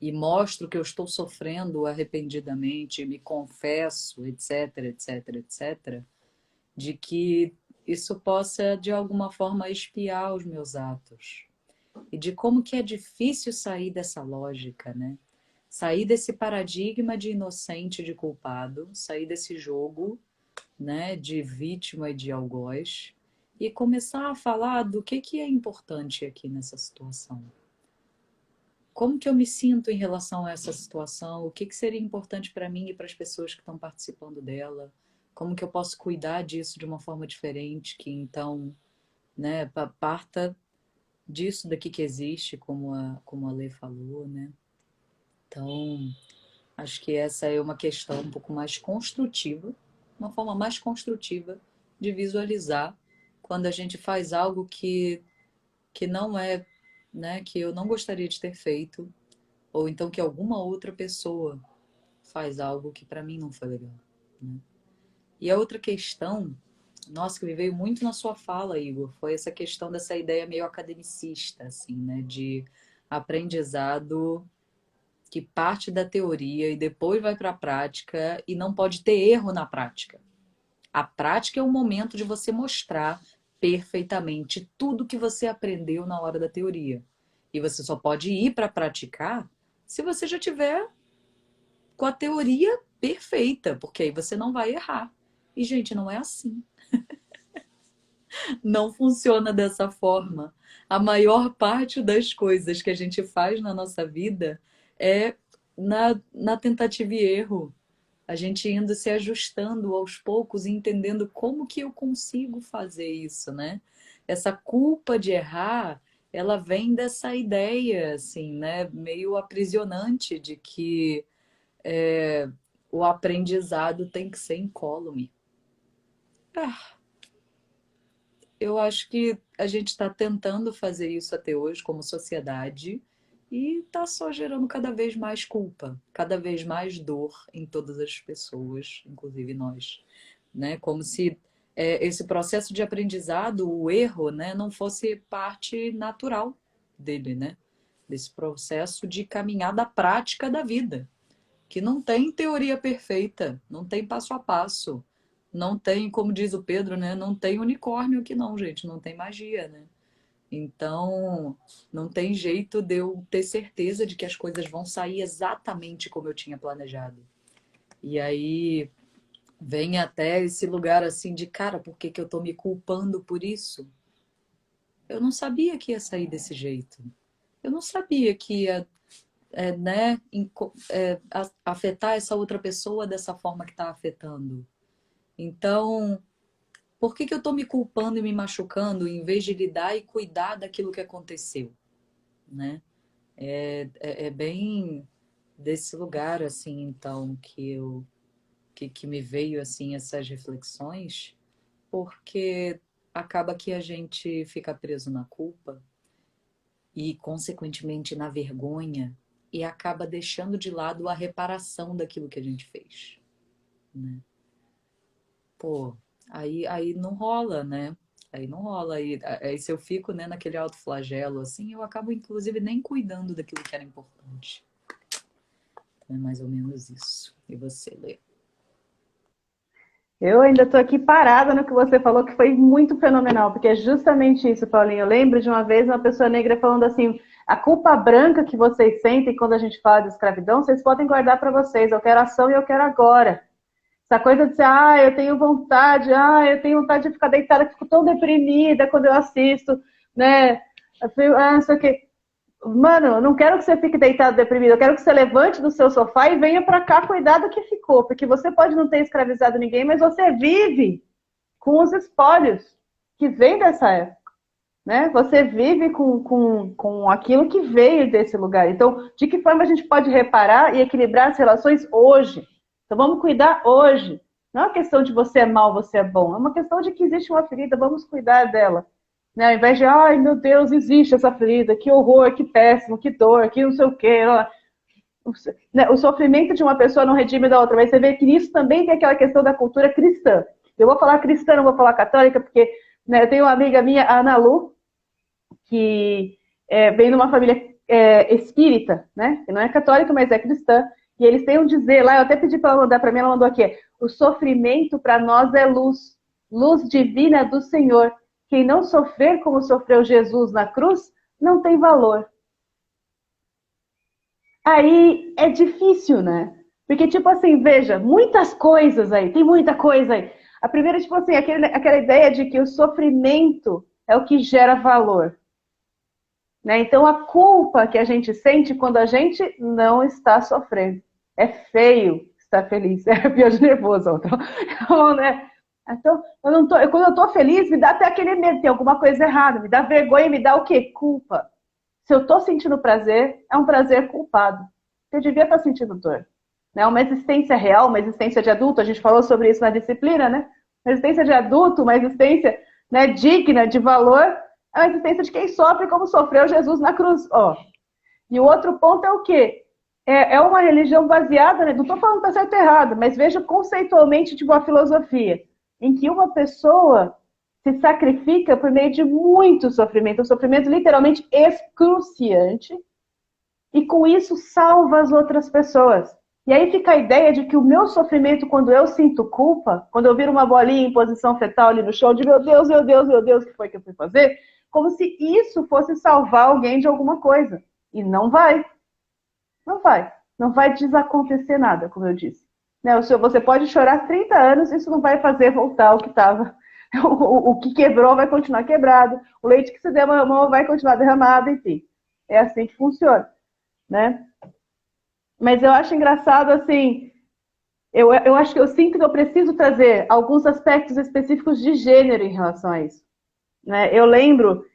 Speaker 3: e mostro que eu estou sofrendo arrependidamente, me confesso, etc, etc, etc, de que isso possa de alguma forma expiar os meus atos. E de como que é difícil sair dessa lógica, né? Sair desse paradigma de inocente e de culpado, sair desse jogo, né, de vítima e de algoz, e começar a falar do que é importante aqui nessa situação. Como que eu me sinto em relação a essa situação? O que seria importante para mim e para as pessoas que estão participando dela? Como que eu posso cuidar disso de uma forma diferente, que então, né, parta disso daqui que existe, como a Lê falou, né? Então, acho que essa é uma questão um pouco mais construtiva, uma forma mais construtiva de visualizar quando a gente faz algo que não é, né, que eu não gostaria de ter feito, ou então que alguma outra pessoa faz algo que para mim não foi legal, né? E a outra questão, nossa, que me veio muito na sua fala, Igor, foi essa questão dessa ideia meio academicista, assim, né, de aprendizado que parte da teoria e depois vai para a prática e não pode ter erro na prática. A prática é o momento de você mostrar perfeitamente tudo que você aprendeu na hora da teoria. E você só pode ir para praticar se você já tiver com a teoria perfeita, porque aí você não vai errar. E, gente, não é assim. Não funciona dessa forma. A maior parte das coisas que a gente faz na nossa vida é na tentativa e erro. A gente indo se ajustando aos poucos e entendendo como que eu consigo fazer isso, né? Essa culpa de errar, ela vem dessa ideia, assim, né? Meio aprisionante de que o aprendizado tem que ser incólume. Eu acho que a gente está tentando fazer isso até hoje como sociedade e está só gerando cada vez mais culpa, cada vez mais dor em todas as pessoas, inclusive nós, né? Como se esse processo de aprendizado, o erro, né, não fosse parte natural dele, né? Desse processo de caminhada prática da vida, que não tem teoria perfeita, não tem passo a passo. Não tem, como diz o Pedro, né? Não tem unicórnio aqui não, gente. Não tem magia, né? Então, não tem jeito de eu ter certeza de que as coisas vão sair exatamente como eu tinha planejado. E aí vem até esse lugar assim de, cara, por que que eu tô me culpando por isso? Eu não sabia que ia sair desse jeito. Eu não sabia que ia, né, afetar essa outra pessoa dessa forma que está afetando. Então, por que que eu estou me culpando e me machucando em vez de lidar e cuidar daquilo que aconteceu, né? É bem desse lugar, assim, então, que me veio, assim, essas reflexões, porque acaba que a gente fica preso na culpa e, consequentemente, na vergonha e acaba deixando de lado a reparação daquilo que a gente fez, né? Pô, aí não rola, né? Aí não rola. Aí se eu fico, né, naquele autoflagelo, assim, eu acabo, inclusive, nem cuidando daquilo que era importante. Então é mais ou menos isso. E você, Lê?
Speaker 2: Eu ainda estou aqui parada no que você falou, que foi muito fenomenal, porque é justamente isso, Paulinho. Eu lembro de uma vez uma pessoa negra falando assim: a culpa branca que vocês sentem quando a gente fala de escravidão, vocês podem guardar para vocês. Eu quero ação e eu quero agora. Essa coisa de ser, eu tenho vontade de ficar deitada, fico tão deprimida quando eu assisto, né? Não sei o quê. Mano, eu não quero que você fique deitado deprimido, eu quero que você levante do seu sofá e venha pra cá cuidar do que ficou, porque você pode não ter escravizado ninguém, mas você vive com os espólios que vem dessa época, né? Você vive com aquilo que veio desse lugar. Então, de que forma a gente pode reparar e equilibrar as relações hoje? Então, vamos cuidar hoje. Não é uma questão de você é mal, você é bom. É uma questão de que existe uma ferida, vamos cuidar dela. Né? Ao invés de, ai meu Deus, existe essa ferida, que horror, que péssimo, que dor, que não sei o quê. O sofrimento de uma pessoa não redime da outra. Mas você vê que nisso também tem aquela questão da cultura cristã. Eu vou falar cristã, não vou falar católica, porque né, eu tenho uma amiga minha, a Ana Lu, que vem de uma família espírita, né? Que não é católica, mas é cristã. E eles têm um dizer lá, eu até pedi para ela mandar para mim, ela mandou aqui: o sofrimento para nós é luz, luz divina do Senhor. Quem não sofrer como sofreu Jesus na cruz, não tem valor. Aí é difícil, né? Porque, tipo assim, veja, muitas coisas aí, tem muita coisa aí. A primeira, tipo assim, aquela ideia de que o sofrimento é o que gera valor. Né? Então, a culpa que a gente sente quando a gente não está sofrendo. É feio estar feliz. É pior de nervoso. Então, né? Então quando eu estou feliz, me dá até aquele medo, tem alguma coisa errada. Me dá vergonha, me dá o quê? Culpa. Se eu estou sentindo prazer, é um prazer culpado. Eu devia estar sentindo dor. Né? Uma existência real, uma existência de adulto, a gente falou sobre isso na disciplina, né? Uma existência de adulto, uma existência, né, digna, de valor, é a existência de quem sofre como sofreu Jesus na cruz. Ó. E o outro ponto é o quê? É uma religião baseada, né? Não estou falando que está certo ou errado, mas veja conceitualmente de uma filosofia, em que uma pessoa se sacrifica por meio de muito sofrimento, um sofrimento literalmente excruciante, e com isso salva as outras pessoas. E aí fica a ideia de que o meu sofrimento, quando eu sinto culpa, quando eu viro uma bolinha em posição fetal ali no chão, de meu Deus, meu Deus, meu Deus, o que foi que eu fui fazer? Como se isso fosse salvar alguém de alguma coisa. E não vai. Não vai. Não vai desacontecer nada, como eu disse. Né? Você pode chorar 30 anos, isso não vai fazer voltar o que estava. O que quebrou vai continuar quebrado. O leite que se derramou vai continuar derramado, enfim. É assim que funciona. Né? Mas eu acho engraçado, assim, eu acho que eu sinto que eu preciso trazer alguns aspectos específicos de gênero em relação a isso. Né? Eu lembro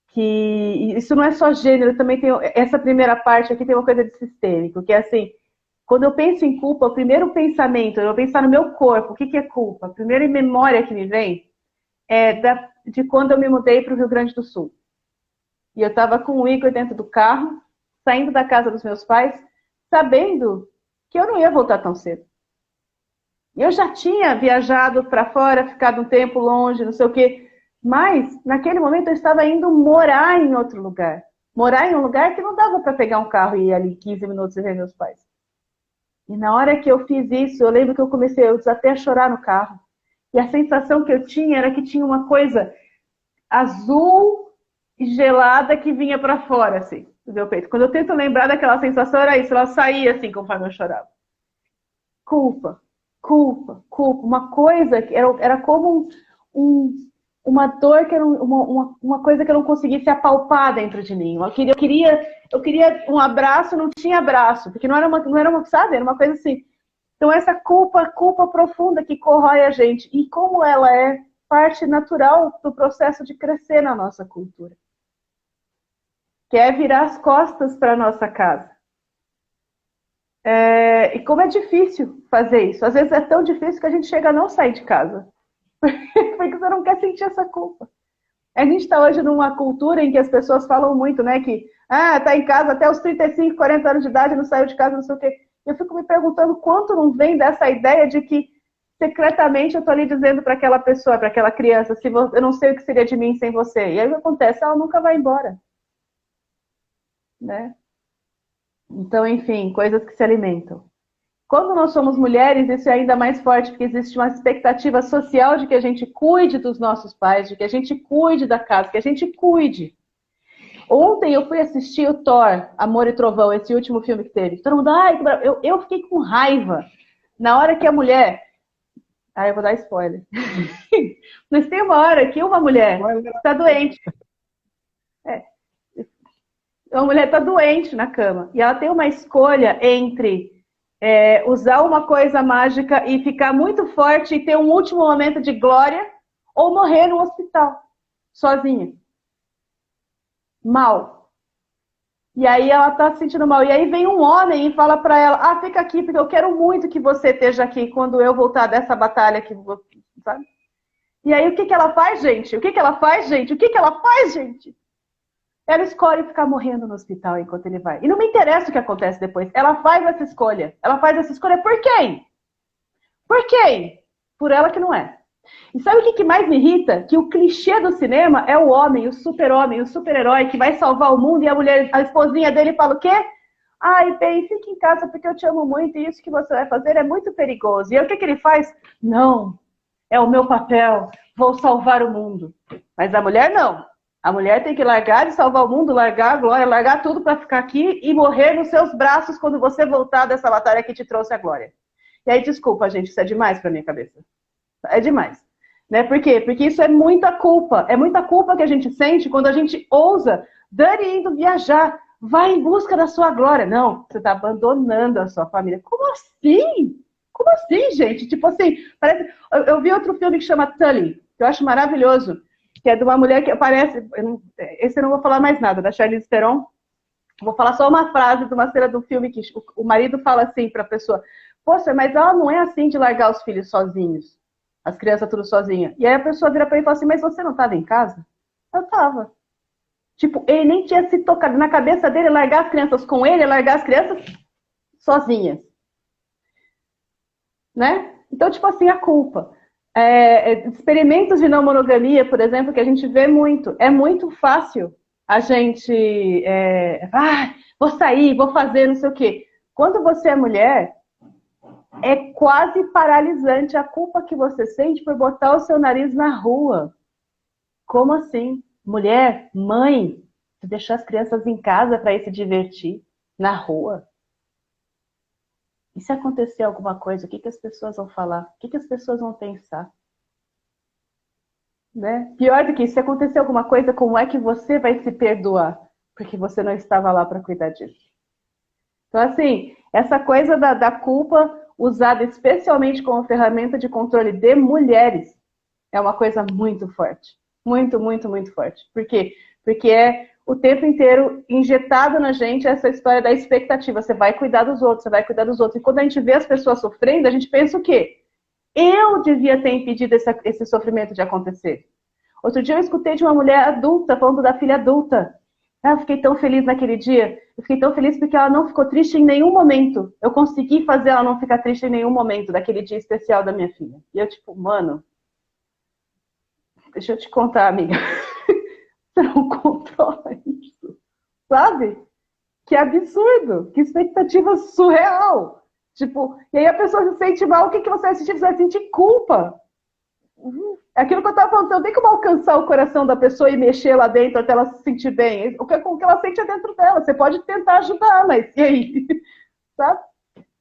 Speaker 2: que isso não é só gênero, também tem essa primeira parte aqui tem uma coisa de sistêmico, que é assim, quando eu penso em culpa, o primeiro pensamento, eu vou pensar no meu corpo, o que é culpa? A primeira memória que me vem é de quando eu me mudei para o Rio Grande do Sul. E eu estava com o Igor dentro do carro, saindo da casa dos meus pais, sabendo que eu não ia voltar tão cedo. Eu já tinha viajado para fora, ficado um tempo longe, não sei o quê. Mas, naquele momento, eu estava indo morar em outro lugar. Morar em um lugar que não dava para pegar um carro e ir ali 15 minutos e ver meus pais. E na hora que eu fiz isso, eu lembro que eu desatei a chorar no carro. E a sensação que eu tinha era que tinha uma coisa azul e gelada que vinha para fora, assim, do meu peito. Quando eu tento lembrar daquela sensação, era isso. Ela saía assim, conforme eu chorava. Culpa, culpa, culpa. Uma coisa que era como uma dor que era uma coisa que eu não conseguisse apalpar dentro de mim. Eu queria um abraço, não tinha abraço, porque não era uma, sabe? Era uma coisa assim. Então essa culpa profunda que corrói a gente, e como ela é parte natural do processo de crescer na nossa cultura, que é virar as costas para a nossa casa. E como é difícil fazer isso. Às vezes é tão difícil que a gente chega a não sair de casa. Porque você não quer sentir essa culpa. A gente está hoje numa cultura em que as pessoas falam muito, né? Que tá em casa até os 35, 40 anos de idade, não saiu de casa, não sei o quê. Eu fico me perguntando quanto não vem dessa ideia de que secretamente eu estou ali dizendo para aquela pessoa, para aquela criança, eu não sei o que seria de mim sem você. E aí o que acontece? Ela nunca vai embora. Né? Então, enfim, coisas que se alimentam. Quando nós somos mulheres, isso é ainda mais forte, porque existe uma expectativa social de que a gente cuide dos nossos pais, de que a gente cuide da casa, que a gente cuide. Ontem eu fui assistir o Thor, Amor e Trovão, esse último filme que teve. Todo mundo, eu fiquei com raiva na hora que a mulher... eu vou dar spoiler. Mas tem uma hora que uma mulher está doente. Uma mulher está doente na cama. E ela tem uma escolha entre usar uma coisa mágica e ficar muito forte e ter um último momento de glória, ou morrer no hospital, sozinha. Mal. E aí ela está se sentindo mal. E aí vem um homem e fala para ela, fica aqui, porque eu quero muito que você esteja aqui quando eu voltar dessa batalha que sabe? E aí o que ela faz, gente? Ela escolhe ficar morrendo no hospital enquanto ele vai. E não me interessa o que acontece depois. Ela faz essa escolha. Ela faz essa escolha por quem? Por quem? Por ela que não é. E sabe o que mais me irrita? Que o clichê do cinema é o homem, o super-homem, o super-herói que vai salvar o mundo, e a esposinha dele fala o quê? Bem, fique em casa porque eu te amo muito e isso que você vai fazer é muito perigoso. E aí o que ele faz? Não, é o meu papel, vou salvar o mundo. Mas a mulher não. A mulher tem que largar e salvar o mundo, largar a glória, largar tudo para ficar aqui e morrer nos seus braços quando você voltar dessa batalha que te trouxe a glória. E aí, desculpa, gente, isso é demais para minha cabeça. é demais. Né? Por quê? Porque isso é muita culpa. É muita culpa que a gente sente quando a gente ousa, Dani, indo viajar, vai em busca da sua glória. Não, você está abandonando a sua família. Como assim? Como assim, gente? Tipo assim, parece... eu vi outro filme que chama Tully, que eu acho maravilhoso, que é de uma mulher que parece... Esse eu não vou falar mais nada, da Charlize Theron. Vou falar só uma frase de uma cena do filme que o marido fala assim para a pessoa: poxa, mas ela não é assim de largar os filhos sozinhos, as crianças tudo sozinha. E aí a pessoa vira para ele e fala assim: mas você não estava em casa? Eu estava. Tipo, ele nem tinha se tocado na cabeça dele largar as crianças com ele, largar as crianças sozinhas. Né? Então, tipo assim, a culpa. Experimentos de não monogamia, por exemplo, que a gente vê muito. É muito fácil a gente... vou sair, vou fazer, não sei o quê. Quando você é mulher, é quase paralisante a culpa que você sente por botar o seu nariz na rua. Como assim? Mulher, mãe, você deixou as crianças em casa para ir se divertir na rua? E se acontecer alguma coisa, o que as pessoas vão falar? O que as pessoas vão pensar? Né? Pior do que isso, se acontecer alguma coisa, como é que você vai se perdoar? Porque você não estava lá para cuidar disso. Então, assim, essa coisa da culpa usada especialmente como ferramenta de controle de mulheres é uma coisa muito forte. Muito, muito, muito forte. Por quê? Porque é o tempo inteiro injetado na gente essa história da expectativa. Você vai cuidar dos outros, você vai cuidar dos outros. E quando a gente vê as pessoas sofrendo, a gente pensa o quê? Eu devia ter impedido esse sofrimento de acontecer. Outro dia eu escutei de uma mulher adulta, falando da filha adulta. Eu fiquei tão feliz naquele dia. Eu fiquei tão feliz porque ela não ficou triste em nenhum momento. Eu consegui fazer ela não ficar triste em nenhum momento daquele dia especial da minha filha. E eu tipo, mano, deixa eu te contar, amiga. Você não controla isso. Sabe? Que absurdo. Que expectativa surreal. Tipo, e aí a pessoa se sente mal, o que você vai sentir? Você vai sentir culpa. Aquilo que eu estava falando, você não tem como alcançar o coração da pessoa e mexer lá dentro até ela se sentir bem. O que ela sente é dentro dela. Você pode tentar ajudar, mas e aí? Sabe?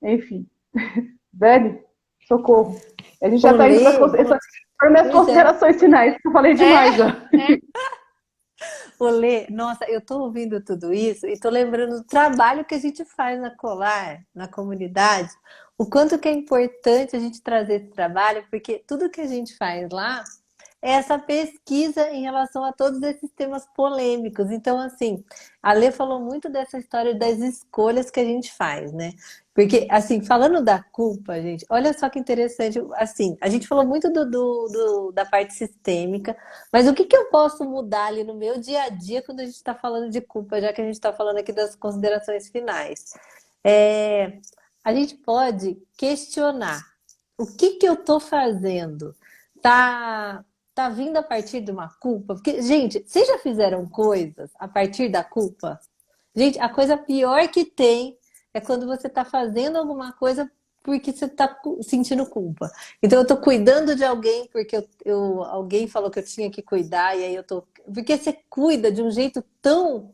Speaker 2: Enfim. Dani, socorro. A gente já está indo para minhas considerações finais, que eu falei demais já.
Speaker 4: Olê, nossa, eu estou ouvindo tudo isso e estou lembrando do trabalho que a gente faz na Colar, na comunidade, o quanto que é importante a gente trazer esse trabalho, porque tudo que a gente faz lá é essa pesquisa em relação a todos esses temas polêmicos. Então, assim, a Lê falou muito dessa história das escolhas que a gente faz, né? Porque, assim, falando da culpa, gente, olha só que interessante, assim, a gente falou muito da parte sistêmica, mas o que eu posso mudar ali no meu dia a dia quando a gente está falando de culpa, já que a gente está falando aqui das considerações finais? A gente pode questionar o que eu estou fazendo? Tá vindo a partir de uma culpa? Porque, gente, vocês já fizeram coisas a partir da culpa? Gente, a coisa pior que tem é quando você está fazendo alguma coisa porque você está sentindo culpa. Então, eu estou cuidando de alguém porque alguém falou que eu tinha que cuidar e aí eu tô... Porque você cuida de um jeito tão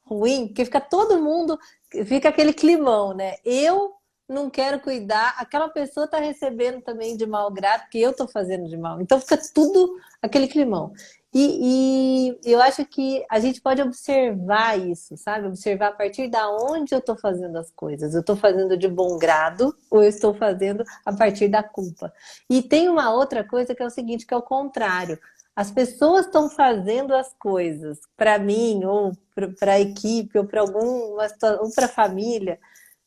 Speaker 4: ruim que fica todo mundo... Fica aquele climão, né? Eu não quero cuidar, aquela pessoa está recebendo também de mau grado, que eu estou fazendo de mal. Então fica tudo aquele climão. E eu acho que a gente pode observar isso, sabe? Observar a partir da onde eu estou fazendo as coisas. Eu estou fazendo de bom grado ou eu estou fazendo a partir da culpa? E tem uma outra coisa que é o seguinte, que é o contrário. As pessoas estão fazendo as coisas para mim, ou para a equipe, ou para alguma situação, ou para a família,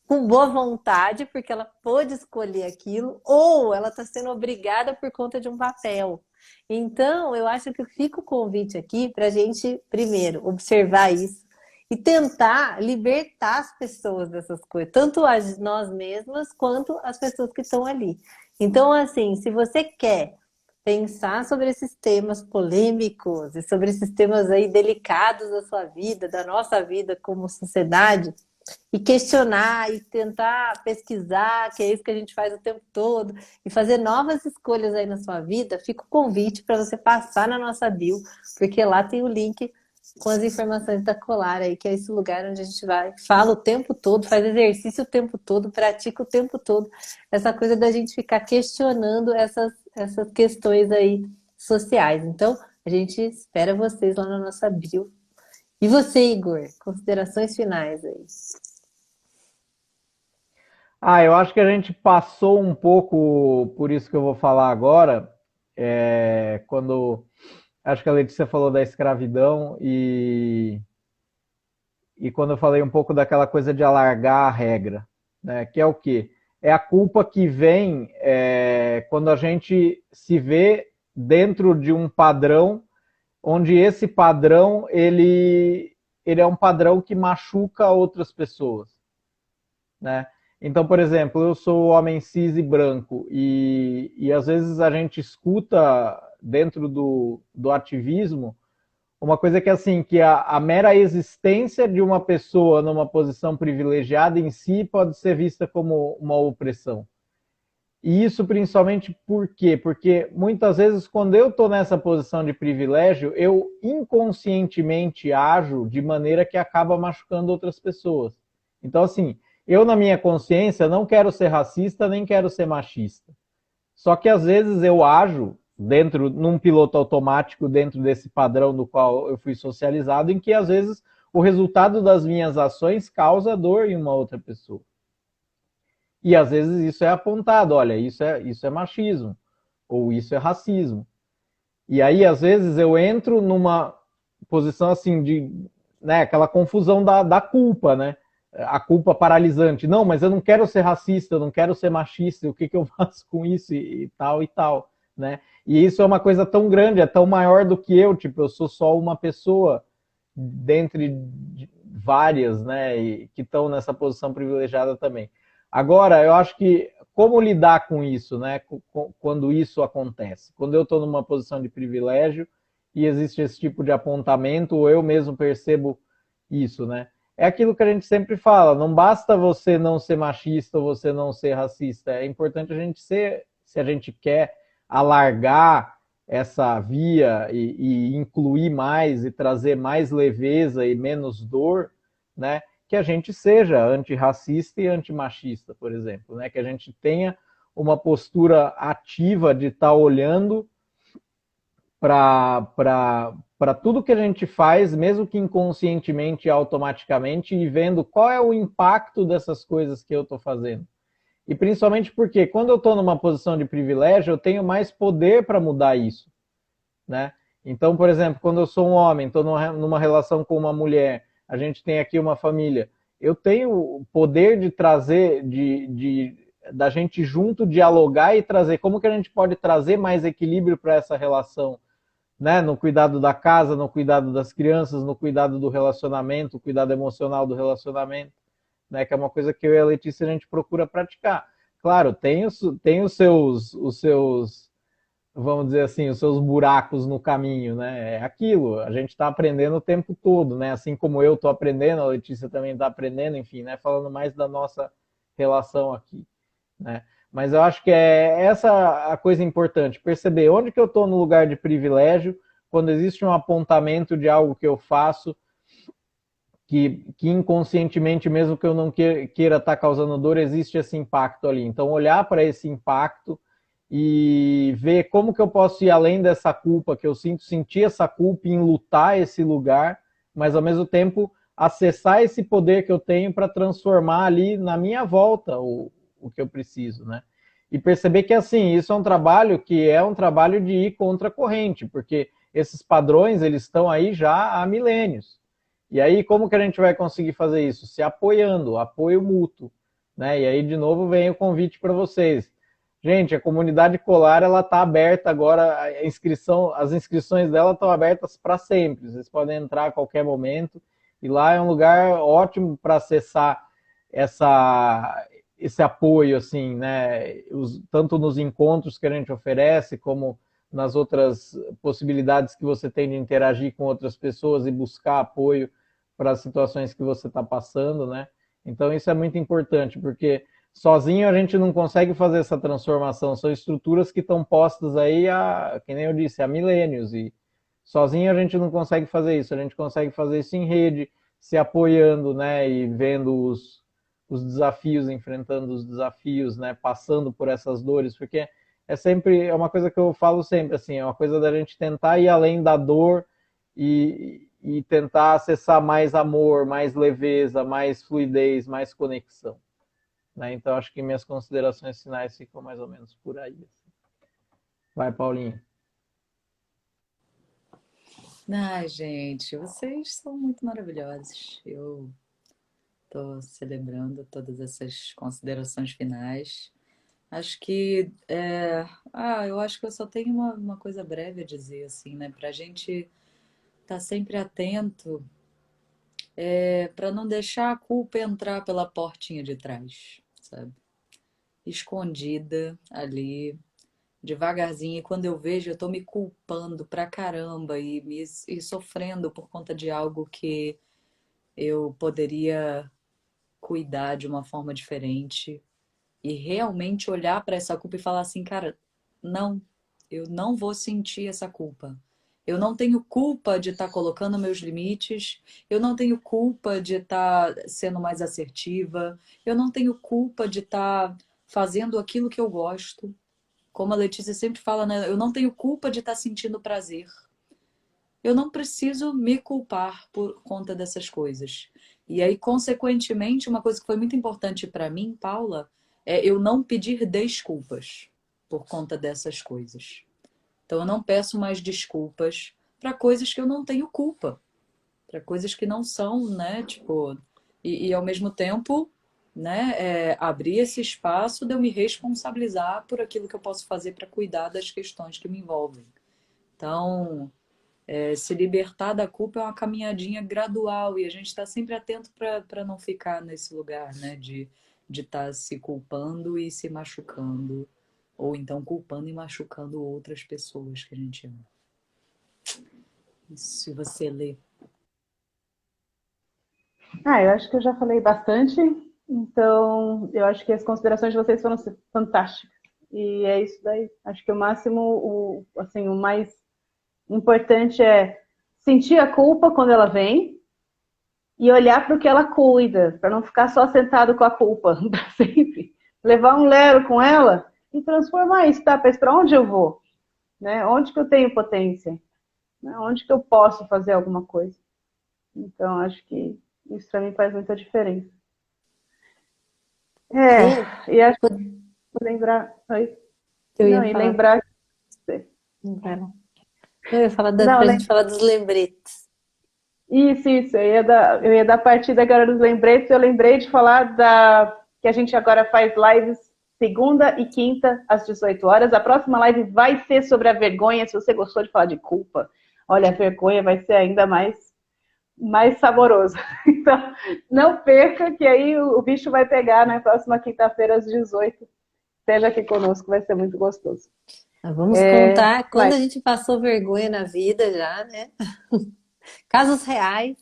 Speaker 4: com boa vontade, porque ela pôde escolher aquilo, ou ela está sendo obrigada por conta de um papel. Então, eu acho que fica o convite aqui para a gente, primeiro, observar isso e tentar libertar as pessoas dessas coisas, tanto nós mesmas quanto as pessoas que estão ali. Então, assim, se você quer pensar sobre esses temas polêmicos e sobre esses temas aí delicados da sua vida, da nossa vida como sociedade, e questionar e tentar pesquisar, que é isso que a gente faz o tempo todo, e fazer novas escolhas aí na sua vida, fica o convite para você passar na nossa bio, porque lá tem o link com as informações da Colar aí, que é esse lugar onde a gente vai, fala o tempo todo, faz exercício o tempo todo, pratica o tempo todo. Essa coisa da gente ficar questionando essas questões aí sociais. Então, a gente espera vocês lá na nossa bio. E você, Igor, considerações finais aí.
Speaker 5: Eu acho que a gente passou um pouco por isso que eu vou falar agora, quando acho que a Letícia falou da escravidão e quando eu falei um pouco daquela coisa de alargar a regra, né? Que é o quê? É a culpa que vem quando a gente se vê dentro de um padrão, onde esse padrão ele é um padrão que machuca outras pessoas, né? Então, por exemplo, eu sou homem cis e branco e às vezes a gente escuta dentro do ativismo uma coisa que é assim, que a mera existência de uma pessoa numa posição privilegiada em si pode ser vista como uma opressão. E isso principalmente por quê? Porque muitas vezes quando eu estou nessa posição de privilégio, eu inconscientemente ajo de maneira que acaba machucando outras pessoas. Então, assim, eu na minha consciência não quero ser racista nem quero ser machista. Só que às vezes eu ajo num piloto automático dentro desse padrão do qual eu fui socializado, em que às vezes o resultado das minhas ações causa dor em uma outra pessoa. E às vezes isso é apontado, olha, isso é machismo, ou isso é racismo. E aí às vezes eu entro numa posição assim de, né, aquela confusão da culpa, né? A culpa paralisante. Não, mas eu não quero ser racista, eu não quero ser machista, o que eu faço com isso e tal, né? E isso é uma coisa tão grande, é tão maior do que eu, tipo, eu sou só uma pessoa dentre várias, né, que estão nessa posição privilegiada também. Agora, eu acho que como lidar com isso, né, quando isso acontece? Quando eu estou numa posição de privilégio e existe esse tipo de apontamento, ou eu mesmo percebo isso, né? É aquilo que a gente sempre fala, não basta você não ser machista ou você não ser racista, é importante a gente ser, se a gente quer alargar essa via e incluir mais e trazer mais leveza e menos dor, né? Que a gente seja antirracista e antimachista, por exemplo, né? Que a gente tenha uma postura ativa de estar olhando para tudo que a gente faz, mesmo que inconscientemente e automaticamente, e vendo qual é o impacto dessas coisas que eu estou fazendo. E principalmente porque quando eu estou numa posição de privilégio, eu tenho mais poder para mudar isso, né? Então, por exemplo, quando eu sou um homem, estou numa relação com uma mulher, a gente tem aqui uma família, eu tenho o poder de trazer, da gente junto dialogar e trazer, como que a gente pode trazer mais equilíbrio para essa relação, né? No cuidado da casa, no cuidado das crianças, no cuidado do relacionamento, o cuidado emocional do relacionamento, né? Que é uma coisa que eu e a Letícia a gente procura praticar. Claro, tem os seus, vamos dizer assim, os seus buracos no caminho, né? É aquilo, a gente está aprendendo o tempo todo, né? Assim como eu estou aprendendo, a Letícia também está aprendendo, enfim, né? Falando mais da nossa relação aqui, né? Mas eu acho que é essa a coisa importante, perceber onde que eu estou no lugar de privilégio, quando existe um apontamento de algo que eu faço, que inconscientemente, mesmo que eu não queira estar causando dor, existe esse impacto ali. Então, olhar para esse impacto e ver como que eu posso ir além dessa culpa que eu sinto, sentir essa culpa em lutar esse lugar, mas ao mesmo tempo acessar esse poder que eu tenho para transformar ali na minha volta o que eu preciso, né? E perceber que, assim, isso é um trabalho de ir contra a corrente, porque esses padrões, eles estão aí já há milênios. E aí, como que a gente vai conseguir fazer isso? Se apoiando, apoio mútuo, né? E aí, de novo, vem o convite para vocês. Gente, a comunidade Colar, ela está aberta agora, as inscrições dela estão abertas para sempre. Vocês podem entrar a qualquer momento. E lá é um lugar ótimo para acessar esse apoio, assim, né? Tanto nos encontros que a gente oferece, como nas outras possibilidades que você tem de interagir com outras pessoas e buscar apoio para as situações que você está passando, né? Então isso é muito importante, porque sozinho a gente não consegue fazer essa transformação. São estruturas que estão postas aí, que nem eu disse, há milênios. E Sozinho a gente não consegue fazer isso, a gente consegue fazer isso em rede, se apoiando, né, e vendo os desafios, enfrentando os desafios, né, passando por essas dores, porque é uma coisa que eu falo sempre, assim, é uma coisa da gente tentar ir além da dor e tentar acessar mais amor, mais leveza, mais fluidez, mais conexão, né? Então acho que minhas considerações finais ficam mais ou menos por aí. Vai, Paulinho.
Speaker 3: Ai, gente, vocês são muito maravilhosos. Eu estou celebrando todas essas considerações finais. Acho que eu acho que eu só tenho uma coisa breve a dizer, assim, né? Para a gente estar sempre atento, para não deixar a culpa entrar pela portinha de trás, sabe? Escondida ali, devagarzinho. E quando eu vejo, eu tô me culpando pra caramba e sofrendo por conta de algo que eu poderia cuidar de uma forma diferente e realmente olhar para essa culpa e falar assim, cara, não, eu não vou sentir essa culpa. Eu não tenho culpa de estar colocando meus limites, eu não tenho culpa de estar sendo mais assertiva, eu não tenho culpa de estar fazendo aquilo que eu gosto. Como a Letícia sempre fala, né? Eu não tenho culpa de estar sentindo prazer. Eu não preciso me culpar por conta dessas coisas. E aí, consequentemente, uma coisa que foi muito importante para mim, Paula, é eu não pedir desculpas por conta dessas coisas. Então, eu não peço mais desculpas para coisas que eu não tenho culpa, para coisas que não são, né? Tipo, e ao mesmo tempo, né? Abrir esse espaço de eu me responsabilizar por aquilo que eu posso fazer para cuidar das questões que me envolvem. Então, se libertar da culpa é uma caminhadinha gradual e a gente está sempre atento para não ficar nesse lugar, né? De estar se culpando e se machucando, ou então culpando e machucando outras pessoas que a gente ama. Se você lê.
Speaker 2: Eu acho que eu já falei bastante, então eu acho que as considerações de vocês foram fantásticas. E é isso daí. Acho que o máximo, o mais importante é sentir a culpa quando ela vem e olhar para o que ela cuida, para não ficar só sentado com a culpa para sempre. Levar um lero com ela e transformar isso, tá? Para onde eu vou? Né? Onde que eu tenho potência? Né? Onde que eu posso fazer alguma coisa? Então, acho que isso para mim faz muita diferença. E acho que lembrar.
Speaker 4: Eu
Speaker 2: Não,
Speaker 4: ia
Speaker 2: e
Speaker 4: falar.
Speaker 2: lembrar.
Speaker 4: Eu ia falar
Speaker 2: Não,
Speaker 4: pra gente falar dos lembretes.
Speaker 2: Isso. Eu ia dar partida agora dos lembretes. Eu lembrei de falar que a gente agora faz lives segunda e quinta às 18 horas. A próxima live vai ser sobre a vergonha. Se você gostou de falar de culpa, olha, a vergonha vai ser ainda mais saboroso. Então, não perca, que aí o bicho vai pegar na próxima quinta-feira às 18. Esteja aqui conosco, vai ser muito gostoso.
Speaker 4: Vamos contar quando
Speaker 2: Vai.
Speaker 4: a gente passou vergonha na vida já, né? Casos reais.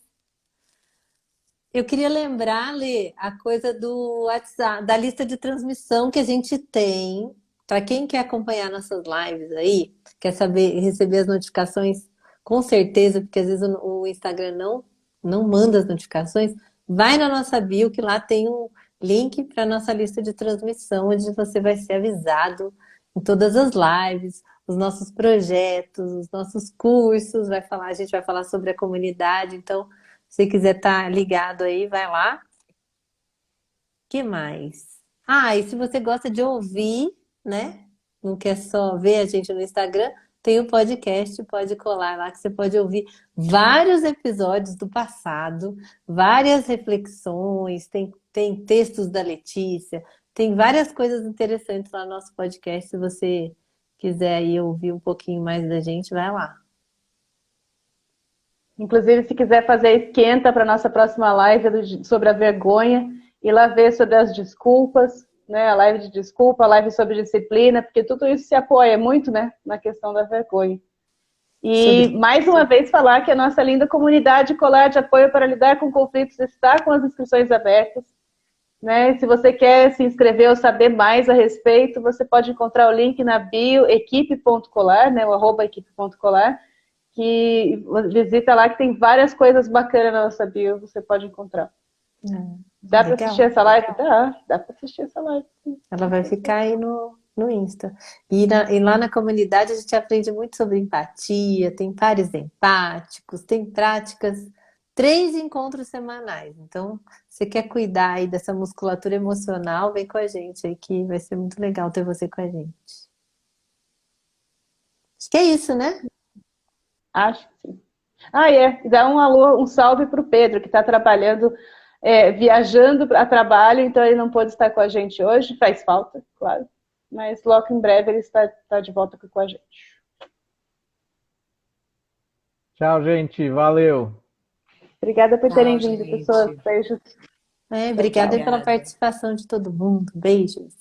Speaker 4: Eu queria lembrar, Lê, a coisa do WhatsApp, da lista de transmissão que a gente tem. Para quem quer acompanhar nossas lives aí, quer saber, receber as notificações, com certeza, porque às vezes o Instagram não manda as notificações, vai na nossa bio, que lá tem um link para nossa lista de transmissão, onde você vai ser avisado em todas as lives, os nossos projetos, os nossos cursos, a gente vai falar sobre a comunidade, então se quiser estar ligado aí, vai lá. Que mais? E se você gosta de ouvir, né? Não quer só ver a gente no Instagram, tem o podcast, pode colar lá que você pode ouvir vários episódios do passado, várias reflexões, tem textos da Letícia, tem várias coisas interessantes lá no nosso podcast. Se você quiser aí ouvir um pouquinho mais da gente, vai lá.
Speaker 2: Inclusive, se quiser fazer esquenta para a nossa próxima live sobre a vergonha, ir lá ver sobre as desculpas, né? A live de desculpa, a live sobre disciplina, porque tudo isso se apoia muito, né, na questão da vergonha. E, mais uma vez, falar que a nossa linda comunidade Colar de Apoio para Lidar com Conflitos está com as inscrições abertas. Né? Se você quer se inscrever ou saber mais a respeito, você pode encontrar o link na bio equipe.colar, né? O @equipe.colar, que que visita lá que tem várias coisas bacanas na nossa bio, você pode encontrar. Dá para
Speaker 4: legal.
Speaker 2: assistir essa live? Dá para assistir essa live. Sim.
Speaker 4: Ela vai ficar aí no Insta. E lá na comunidade a gente aprende muito sobre empatia, tem pares empáticos, tem práticas, 3 encontros semanais. Então, você quer cuidar aí dessa musculatura emocional, vem com a gente aí, que vai ser muito legal ter você com a gente. Acho que é isso, né?
Speaker 2: Acho que sim. E dá um alô, um salve para o Pedro, que está trabalhando, viajando a trabalho, então ele não pôde estar com a gente hoje, faz falta, claro. Mas logo em breve ele está de volta com a gente.
Speaker 5: Tchau, gente. Valeu.
Speaker 2: Obrigada por terem
Speaker 3: Tchau,
Speaker 2: vindo,
Speaker 3: gente.
Speaker 2: pessoas. Beijos.
Speaker 4: Obrigada aí pela
Speaker 3: Obrigada.
Speaker 4: participação de todo mundo. Beijos.